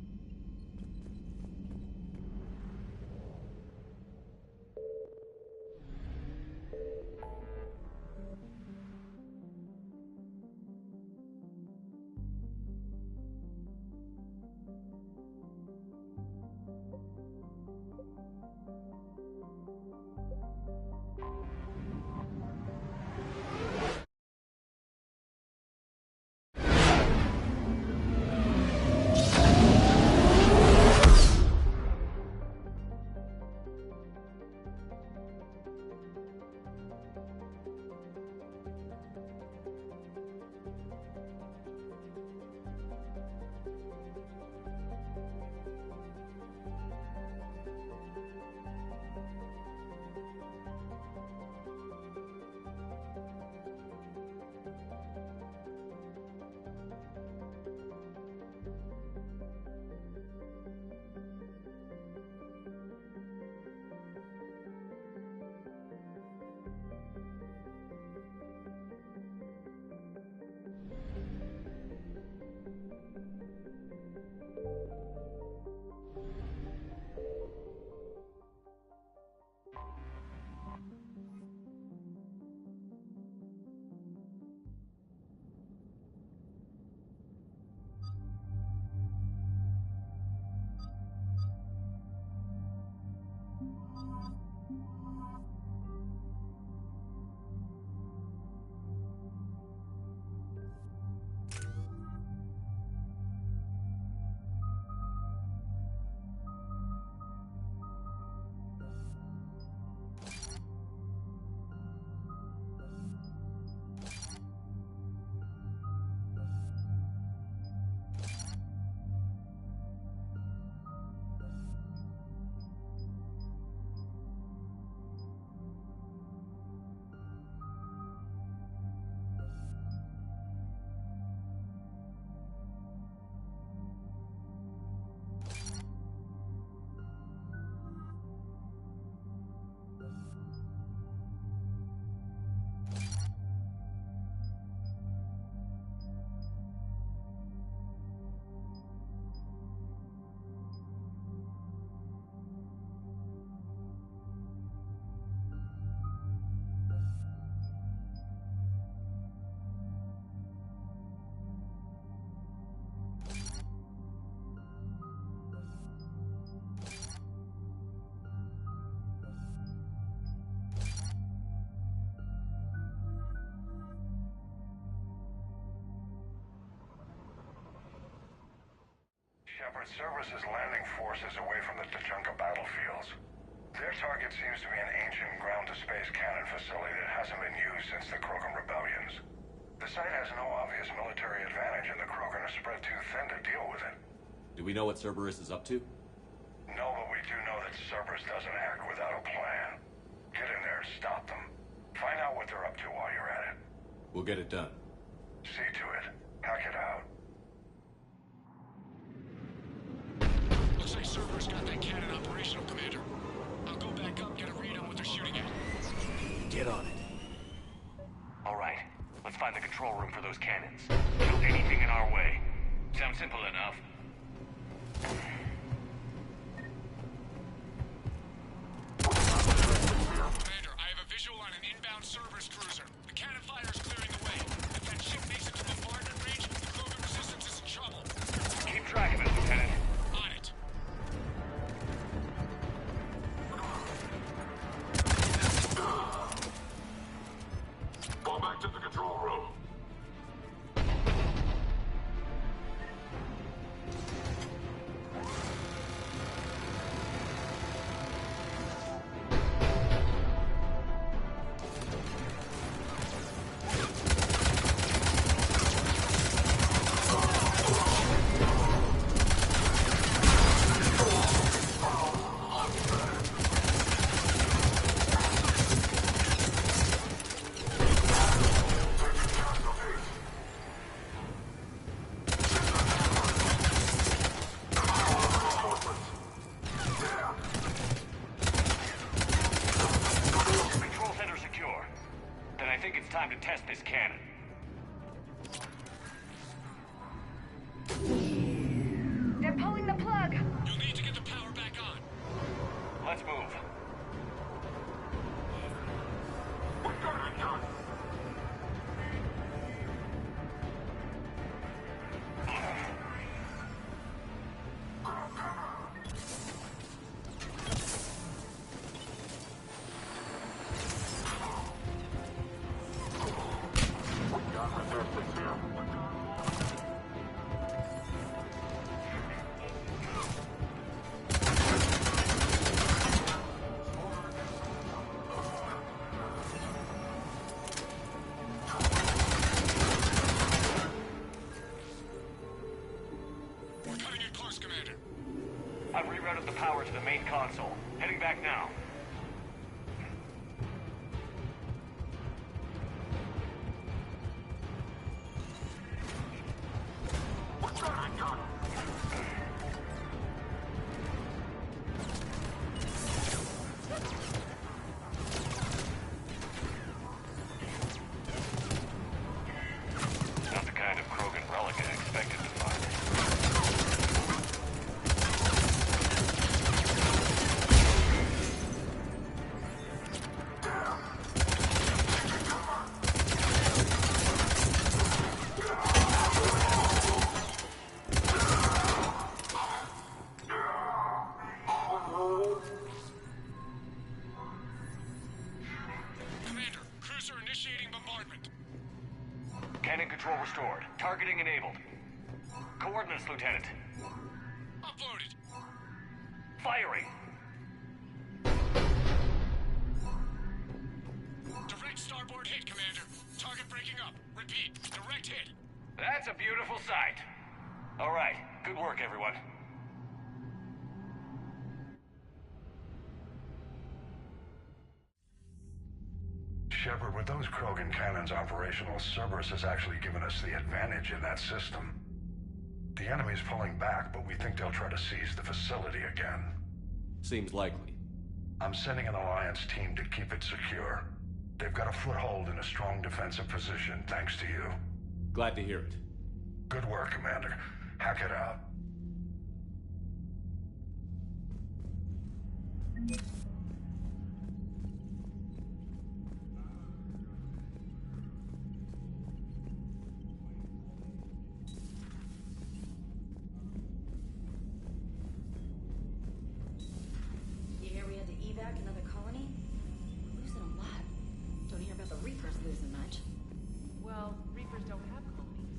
Shepard, Cerberus is landing forces away from the Tuchanka battlefields. Their target seems to be an ancient ground-to-space cannon facility that hasn't been used since the Krogan rebellions. The site has no obvious military advantage, and the Krogan are spread too thin to deal with it. Do we know what Cerberus is up to? No, but we do know that Cerberus doesn't act without a plan. Get in there and stop them. Find out what they're up to while you're at it. We'll get it done. See to it. Hack it out. Looks like Cerberus got that cannon operational, Commander. I'll go back up, get a read on what they're shooting at. Get on it. All right. Let's find the control room for those cannons. Kill anything in our way. Sounds simple enough. Commander, I have a visual on an inbound Cerberus cruiser. The cannon fire is clearing the way. If that ship makes it to bombardment range, the Krogan resistance is in trouble. Keep track of it, Lieutenant. On it. Go back to the control room. Time to test this cannon. They're pulling the plug. You'll need to get the power back on. Let's move. We've got it done. I've rerouted the power to the main console. Heading back now. Not the kind of Krogan relic I expected to find. Cannon control restored. Targeting enabled. Coordinates, Lieutenant. Uploaded. Firing. Direct starboard hit, Commander. Target breaking up. Repeat. Direct hit. That's a beautiful sight. All right. Good work, everyone. Shepard, with those Krogan cannons operational, Cerberus has actually given us the advantage in that system. The enemy's pulling back, but we think they'll try to seize the facility again. Seems likely. I'm sending an Alliance team to keep it secure. They've got a foothold in a strong defensive position, thanks to you. Glad to hear it. Good work, Commander. Hack it out. You hear we had to evac another colony? We're losing a lot. Don't hear about the Reapers losing much. Well, Reapers don't have colonies.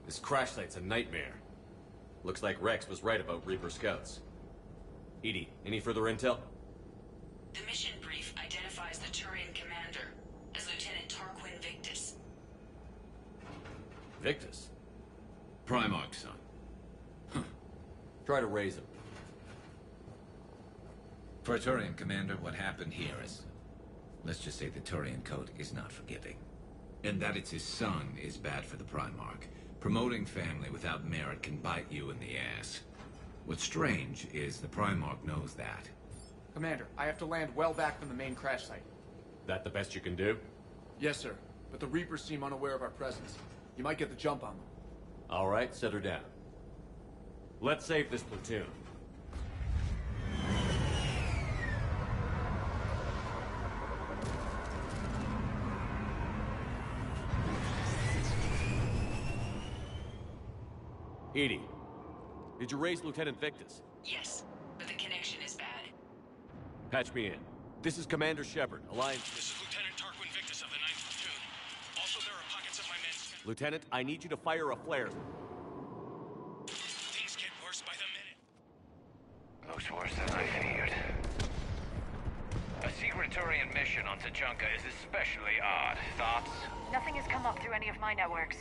This crash site's a nightmare. Looks like Rex was right about Reaper scouts. EDI, any further intel? The mission brief identifies the Turian commander as Lieutenant Tarquin Victus. Victus? Primarch's son. Try to raise him. For a Turian commander, what happened here is... Let's just say the Turian code is not forgiving. And that it's his son is bad for the Primarch. Promoting family without merit can bite you in the ass. What's strange is the Primarch knows that. Commander, I have to land well back from the main crash site. That the best you can do? Yes, sir. But the Reapers seem unaware of our presence. You might get the jump on them. All right, set her down. Let's save this platoon. EDI, did you raise Lieutenant Victus? Yes, but the connection is bad. Patch me in. This is Commander Shepard, Alliance... This is Lieutenant Tarquin Victus of the 9th Platoon. Also, there are pockets of my men... Lieutenant, I need you to fire a flare. Things get worse by the minute. Looks worse than I feared. A secret Turian mission on Tachanka is especially odd. Thoughts? Nothing has come up through any of my networks.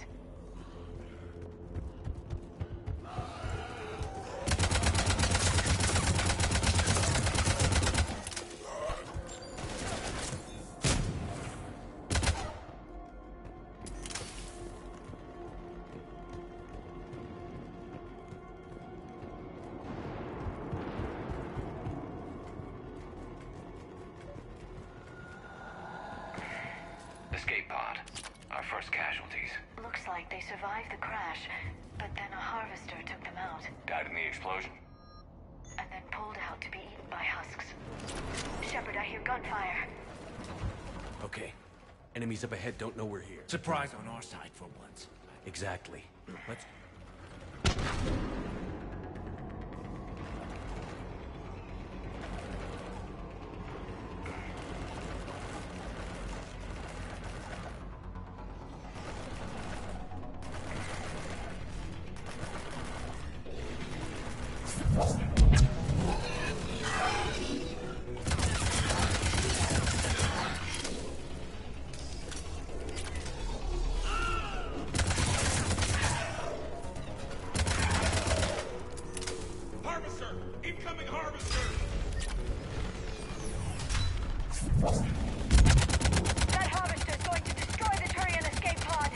Escape pod. Our first casualties. Looks like they survived the crash, but then a harvester took them out. Died in the explosion. And then pulled out to be eaten by husks. Shepard, I hear gunfire. Okay. Enemies up ahead don't know we're here. Surprise on our side for once. Exactly. Let's... Harvester! Incoming harvester! That harvester is going to destroy the Turian escape pod!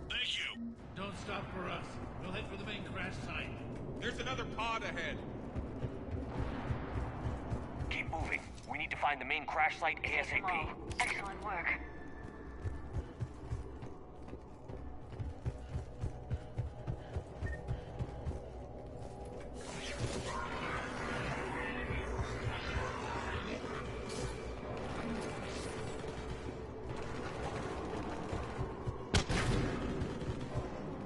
Thank you! Don't stop for us. We'll head for the main crash site. There's another pod ahead. Keep moving. We need to find the main crash site ASAP. Excellent work.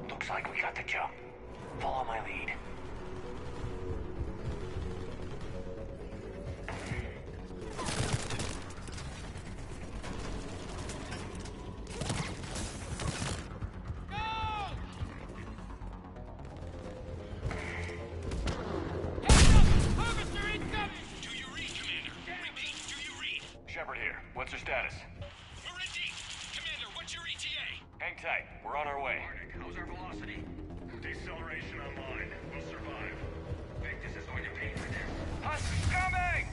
Looks like we got the jump. Follow my lead. Harvester incoming! Do you read, Commander? Repeat, do you read? Shepard here. What's your status? We're in deep. Commander, what's your ETA? Hang tight. We're on our way. How's our velocity? Deceleration online. We'll survive. Victus is going to pay for this. Husk's coming!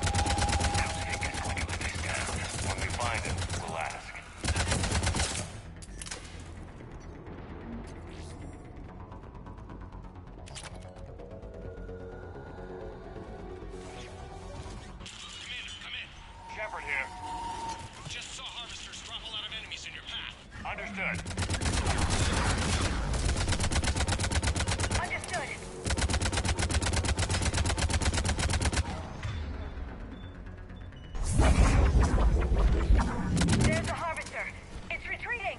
How's Victus going to let this down? When we find him, we'll ask. Commander, come in. Shepard here. Just saw harvesters drop a lot of enemies in your path. Understood. Understood. There's a harvester. It's retreating.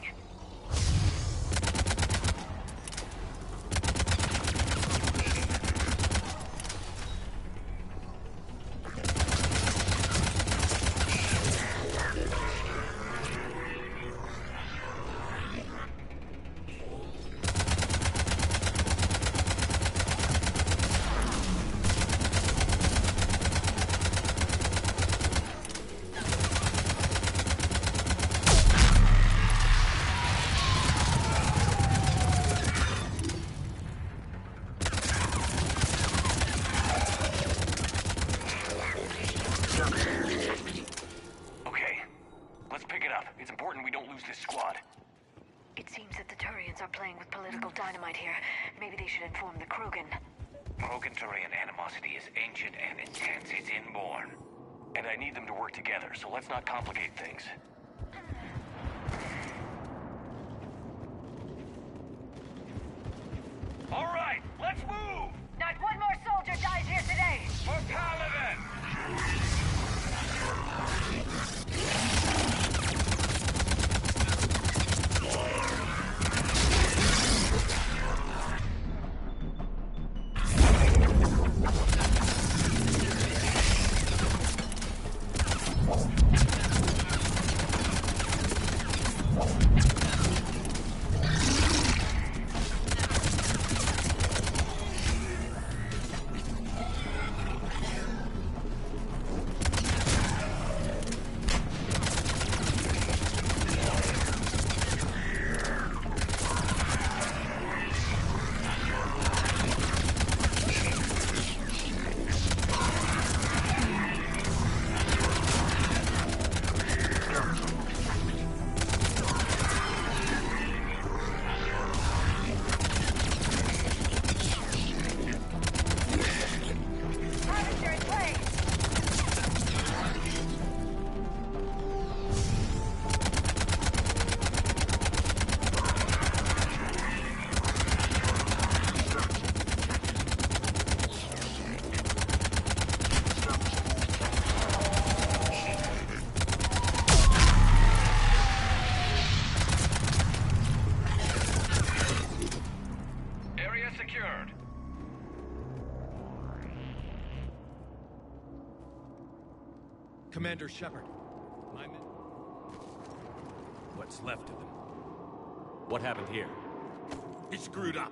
Okay, let's pick it up. It's important we don't lose this squad. It seems that the Turians are playing with political dynamite here. Maybe they should inform the Krogan. Krogan-Turian animosity is ancient and intense. It's inborn. And I need them to work together, so let's not complicate things. All right, let's move! Not one more soldier dies here today! For Paladin! Commander Shepard, my men... What's left of them? What happened here? He screwed up.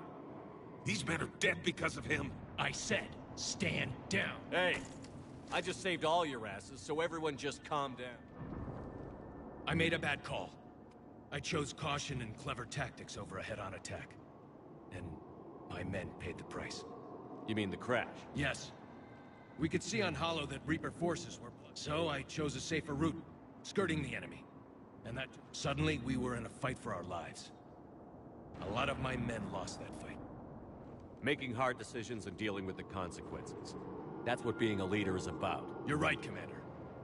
These men are dead because of him. I said, stand down. Hey, I just saved all your asses, so everyone just calm down. I made a bad call. I chose caution and clever tactics over a head-on attack. And my men paid the price. You mean the crash? Yes. We could see on Hollow that Reaper forces were... So I chose a safer route, skirting the enemy. And that... Suddenly, we were in a fight for our lives. A lot of my men lost that fight. Making hard decisions and dealing with the consequences. That's what being a leader is about. You're right, Commander.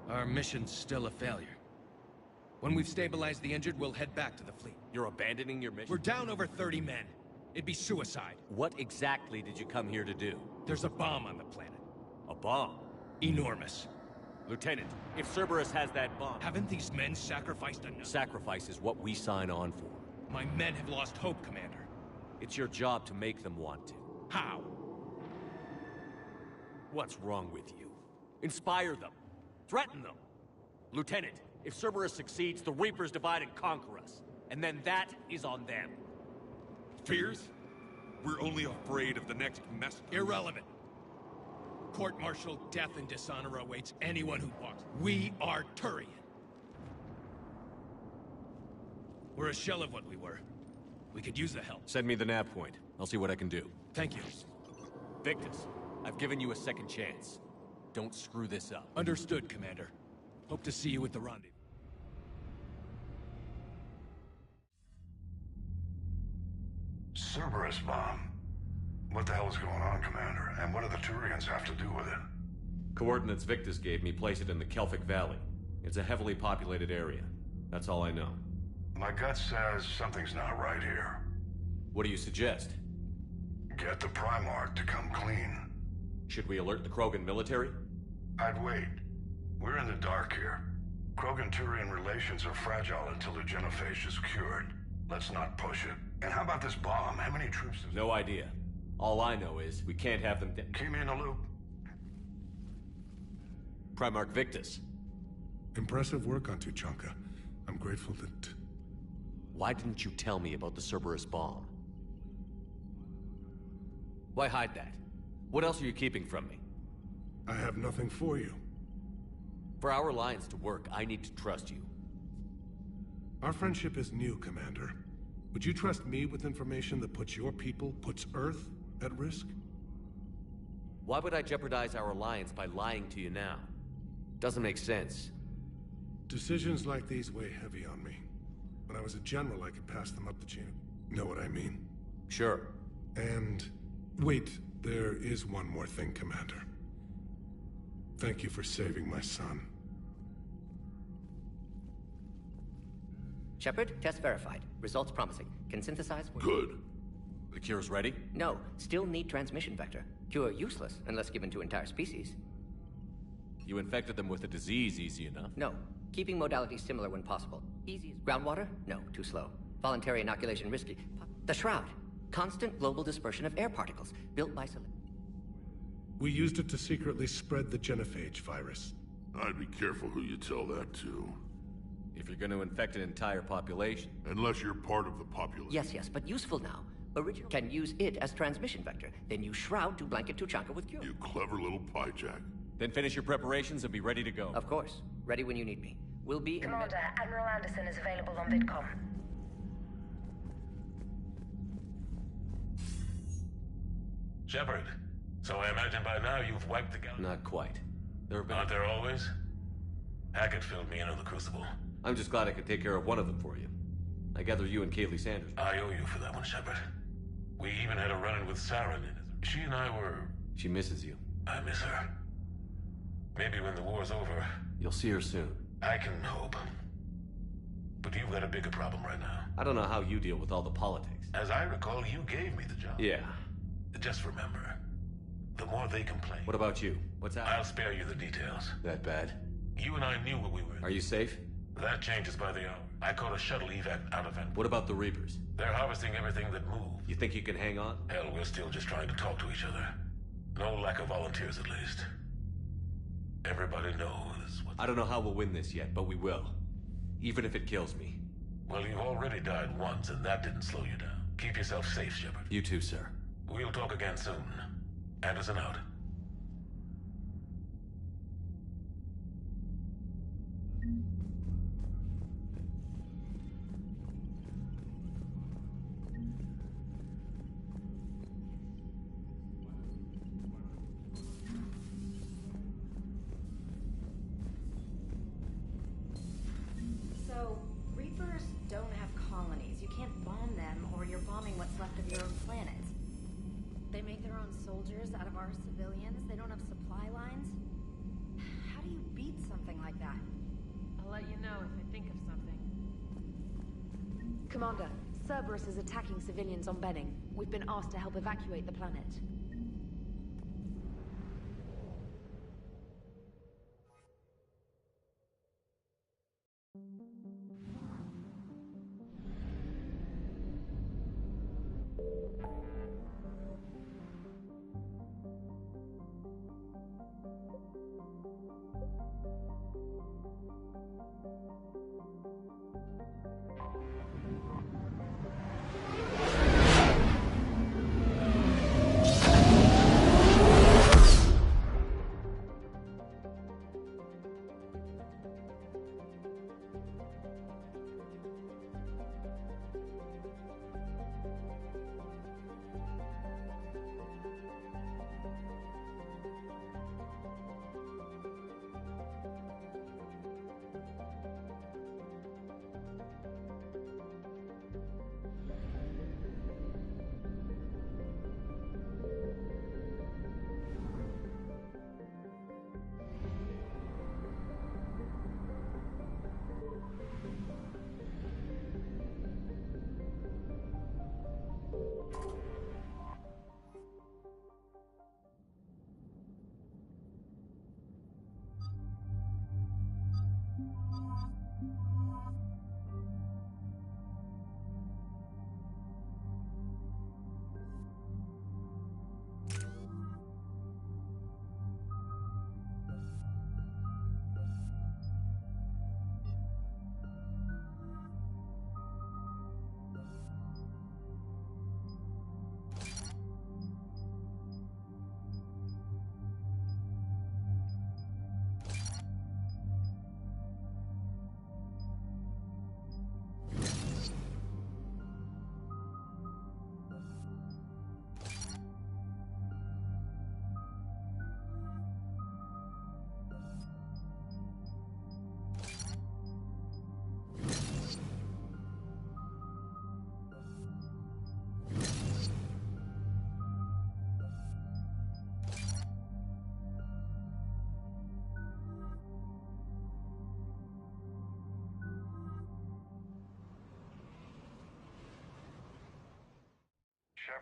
Our mission's still a failure. When we've stabilized the injured, we'll head back to the fleet. You're abandoning your mission? We're down over 30 men. It'd be suicide. What exactly did you come here to do? There's a bomb on the planet. A bomb? Enormous. Lieutenant, if Cerberus has that bomb... Haven't these men sacrificed enough? Sacrifice is what we sign on for. My men have lost hope, Commander. It's your job to make them want to. How? What's wrong with you? Inspire them. Threaten them. Lieutenant, if Cerberus succeeds, the Reapers divide and conquer us. And then that is on them. Fears? We're only afraid of the next mess. Irrelevant. Court-martial, death and dishonor awaits anyone who walks. We are Turian. We're a shell of what we were. We could use the help. Send me the nav point. I'll see what I can do. Thank you. Victus, I've given you a second chance. Don't screw this up. Understood, Commander. Hope to see you at the rendezvous. Cerberus bomb. What the hell is going on, Commander? And what do the Turians have to do with it? Coordinates Victus gave me place it in the Kelphic Valley. It's a heavily populated area. That's all I know. My gut says something's not right here. What do you suggest? Get the Primarch to come clean. Should we alert the Krogan military? I'd wait. We're in the dark here. Krogan-Turian relations are fragile until the genophage is cured. Let's not push it. And how about this bomb? How many troops does... No idea. All I know is we can't have them... Keep me in the loop. Primarch Victus. Impressive work on Tuchanka. I'm grateful that... Why didn't you tell me about the Cerberus bomb? Why hide that? What else are you keeping from me? I have nothing for you. For our alliance to work, I need to trust you. Our friendship is new, Commander. Would you trust me with information that puts your people, puts Earth, at risk? Why would I jeopardize our alliance by lying to you now? Doesn't make sense. Decisions like these weigh heavy on me. When I was a general, I could pass them up the chain. Know what I mean? Sure. And... wait, there is one more thing, Commander. Thank you for saving my son. Shepard, test verified. Results promising. Can synthesize... Good. The cure's ready? No, still need transmission vector. Cure useless, unless given to entire species. You infected them with a disease easy enough. No. Keeping modalities similar when possible. Easy as groundwater? No, too slow. Voluntary inoculation risky. The Shroud. Constant global dispersion of air particles, built by... We used it to secretly spread the genophage virus. I'd be careful who you tell that to. If you're going to infect an entire population. Unless you're part of the population. Yes, but useful now. Original can use it as transmission vector, then use Shroud to blanket Tuchanka with cure. You clever little piejack. Then finish your preparations and be ready to go. Of course. Ready when you need me. We'll be in... Commander, Admiral Anderson is available on VidCom. Shepard, so I imagine by now you've wiped the galaxy. Not quite. There have been... Aren't there always? Hackett filled me in on the Crucible. I'm just glad I could take care of one of them for you. I gather you and Kaylee Sanders... I owe you for that one, Shepard. We even had a run-in with Saren. She and I were... She misses you. I miss her. Maybe when the war's over... You'll see her soon. I can hope. But you've got a bigger problem right now. I don't know how you deal with all the politics. As I recall, you gave me the job. Yeah. Just remember, the more they complain... What about you? What's happening? I'll spare you the details. That bad? You and I knew what we were... Are you safe? That changes by the hour. I caught a shuttle evac out of Vent. What about the Reapers? They're harvesting everything that moves. You think you can hang on? Hell, we're still just trying to talk to each other. No lack of volunteers, at least. Everybody knows what... I don't know how we'll win this yet, but we will. Even if it kills me. Well, you've already died once, and that didn't slow you down. Keep yourself safe, Shepard. You too, sir. We'll talk again soon. Anderson out. So, Reapers don't have colonies. You can't bomb them, or you're bombing what's left of your own planet. They make their own soldiers out of our civilians. They don't have supply lines. How do you beat something like that? I'll let you know if I think of something. Commander, Cerberus is attacking civilians on Benning. We've been asked to help evacuate the planet.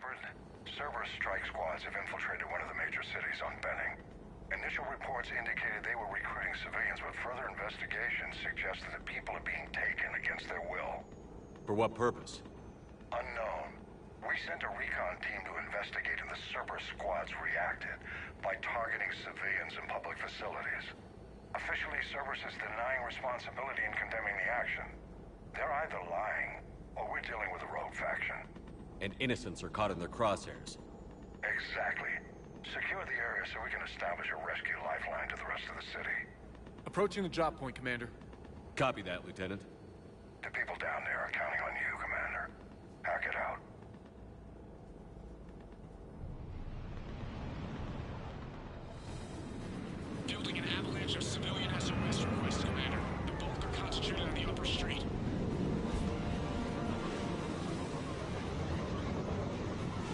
Shepard. Cerberus strike squads have infiltrated one of the major cities on Benning. Initial reports indicated they were recruiting civilians, but further investigation suggested that people are being taken against their will. For what purpose? Unknown. We sent a recon team to investigate, and the Cerberus squads reacted by targeting civilians in public facilities. Officially, Cerberus is denying responsibility and condemning the action. They're either lying, or we're dealing with a rogue faction. And innocents are caught in their crosshairs. Exactly. Secure the area so we can establish a rescue lifeline to the rest of the city. Approaching the drop point, Commander. Copy that, Lieutenant. The people down there are counting on you, Commander. Hack it out. Fielding an avalanche of civilian SOS requests, Commander. The bulk are concentrated on the upper street.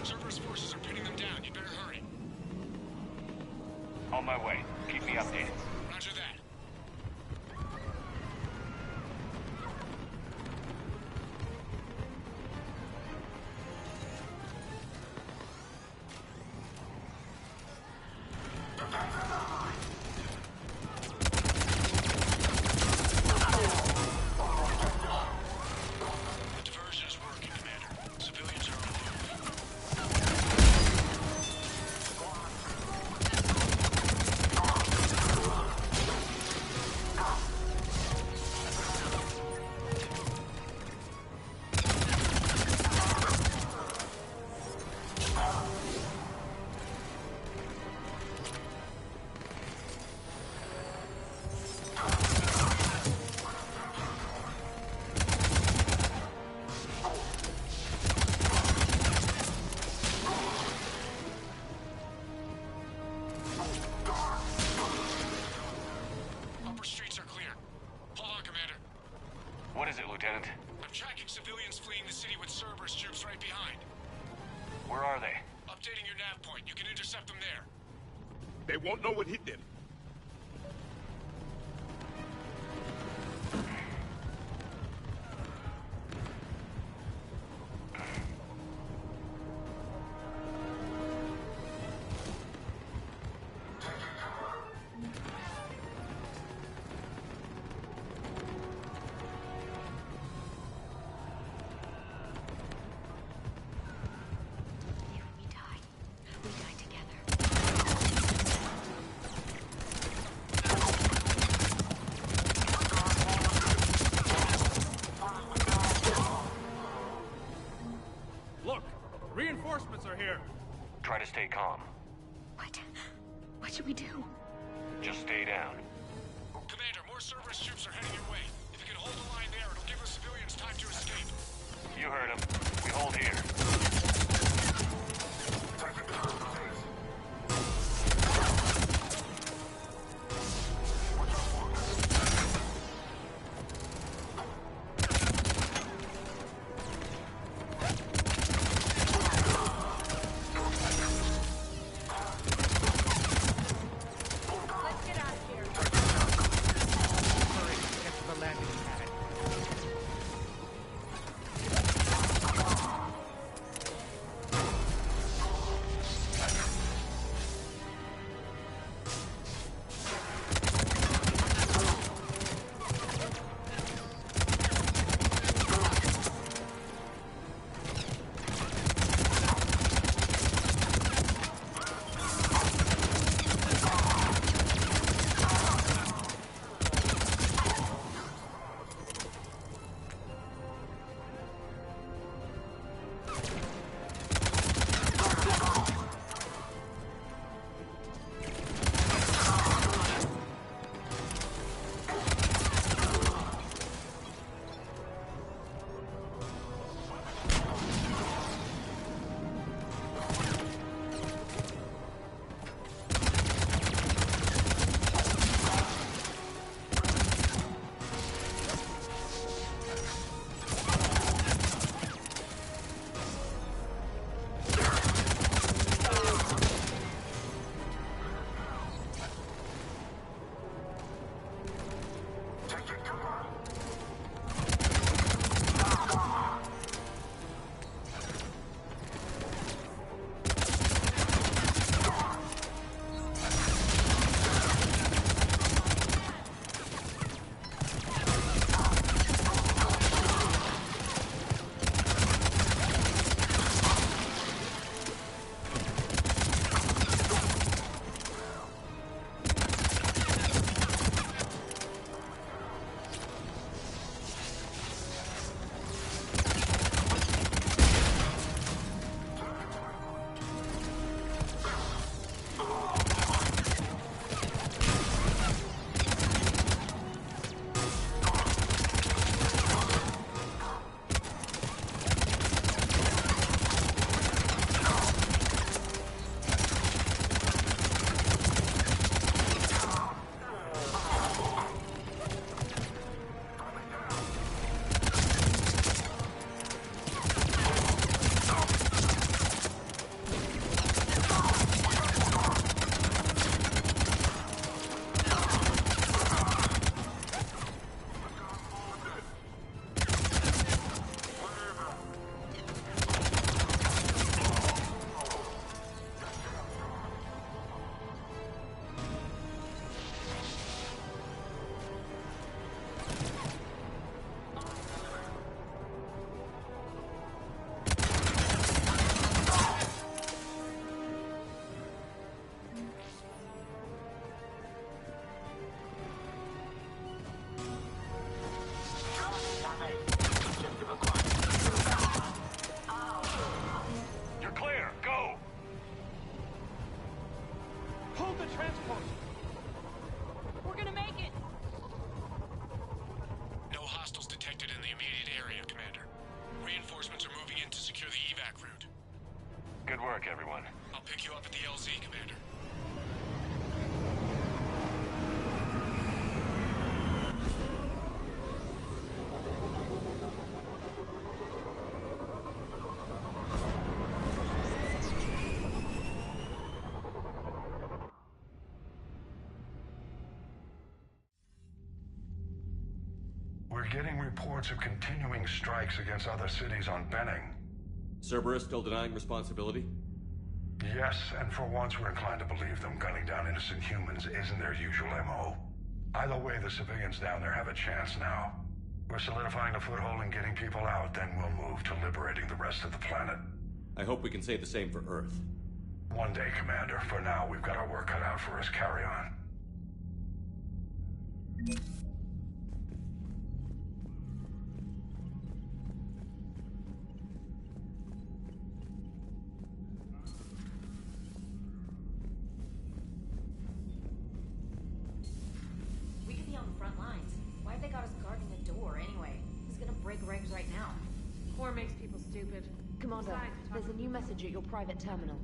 Cerberus forces are pinning them down. You better hurry. On my way. Keep me updated. Roger that. The diversion is working, Commander. Civilians are on upper streets are clear. Hold on, Commander. What is it, Lieutenant? I'm tracking civilians fleeing the city with Cerberus troops right behind. Where are they? Updating your nav point. You can intercept them there. They won't know what hit them. Look! Reinforcements are here! Try to stay calm. What should we do? Just stay down. Commander, more Cerberus troops are heading your way. If you can hold the line there, it'll give the civilians time to escape. You heard him. We hold here. Let's get out of here. Hurry, get to the landing pad. getting reports of continuing strikes against other cities on Benning. Cerberus still denying responsibility? Yes, and for once we're inclined to believe them. Gunning down innocent humans isn't their usual MO. Either way, the civilians down there have a chance now. We're solidifying a foothold and getting people out, then we'll move to liberating the rest of the planet. I hope we can say the same for Earth. One day, Commander. For now, we've got our work cut out for us. Carry on. We could be on the front lines. Why have they got us guarding the door anyway? Who's gonna break regs right now? War makes people stupid. Commander, there's a new message at your private terminal.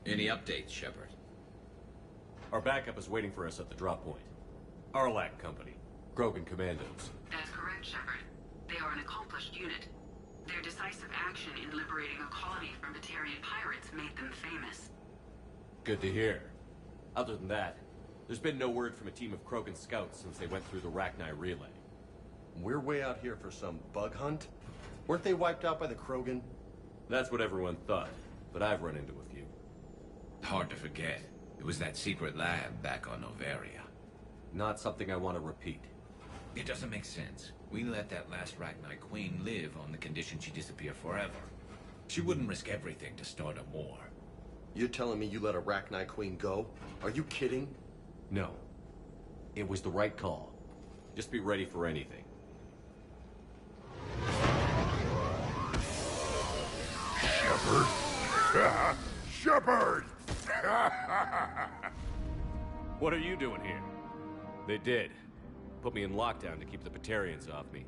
Any updates, Shepard? Our backup is waiting for us at the drop point. Arlac Company. Krogan Commandos. That's correct, Shepard. They are an accomplished unit. Their decisive action in liberating a colony from Batarian pirates made them famous. Good to hear. Other than that, there's been no word from a team of Krogan scouts since they went through the Rachni relay. We're way out here for some bug hunt? Weren't they wiped out by the Krogan? That's what everyone thought, but I've run into a few. Hard to forget. It was that secret lab back on Noveria. Not something I want to repeat. It doesn't make sense. We let that last Rachni Queen live on the condition she disappear forever. She wouldn't risk everything to start a war. You're telling me you let a Rachni Queen go? Are you kidding? No. It was the right call. Just be ready for anything. Shepard? Shepard! What are you doing here? They did. Put me in lockdown to keep the Batarians off me.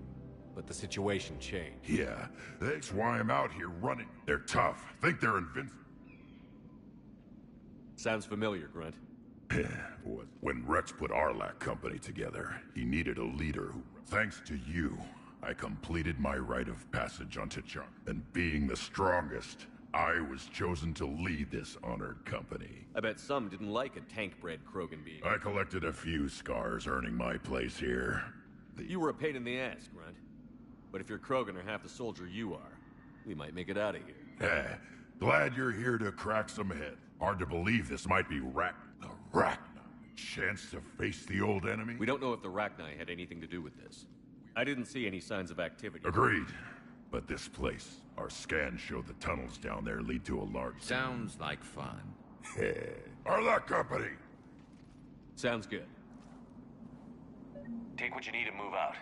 But the situation changed. Yeah, that's why I'm out here running. They're tough. Think they're invincible. Sounds familiar, Grunt. When Rex put Arlac Company together, he needed a leader who... Thanks to you, I completed my rite of passage on T'Chung. And being the strongest, I was chosen to lead this honored company. I bet some didn't like a tank-bred Krogan being. I collected a few scars earning my place here. You were a pain in the ass, Grunt. But if you're Krogan or half the soldier you are, we might make it out of here. Glad you're here to crack some head. Hard to believe this might be the Rachni. Chance to face the old enemy? We don't know if the Rachni had anything to do with this. I didn't see any signs of activity. Agreed. But this place, our scans show the tunnels down there lead to a large... Sounds like fun. Our company! Sounds good. Take what you need and move out.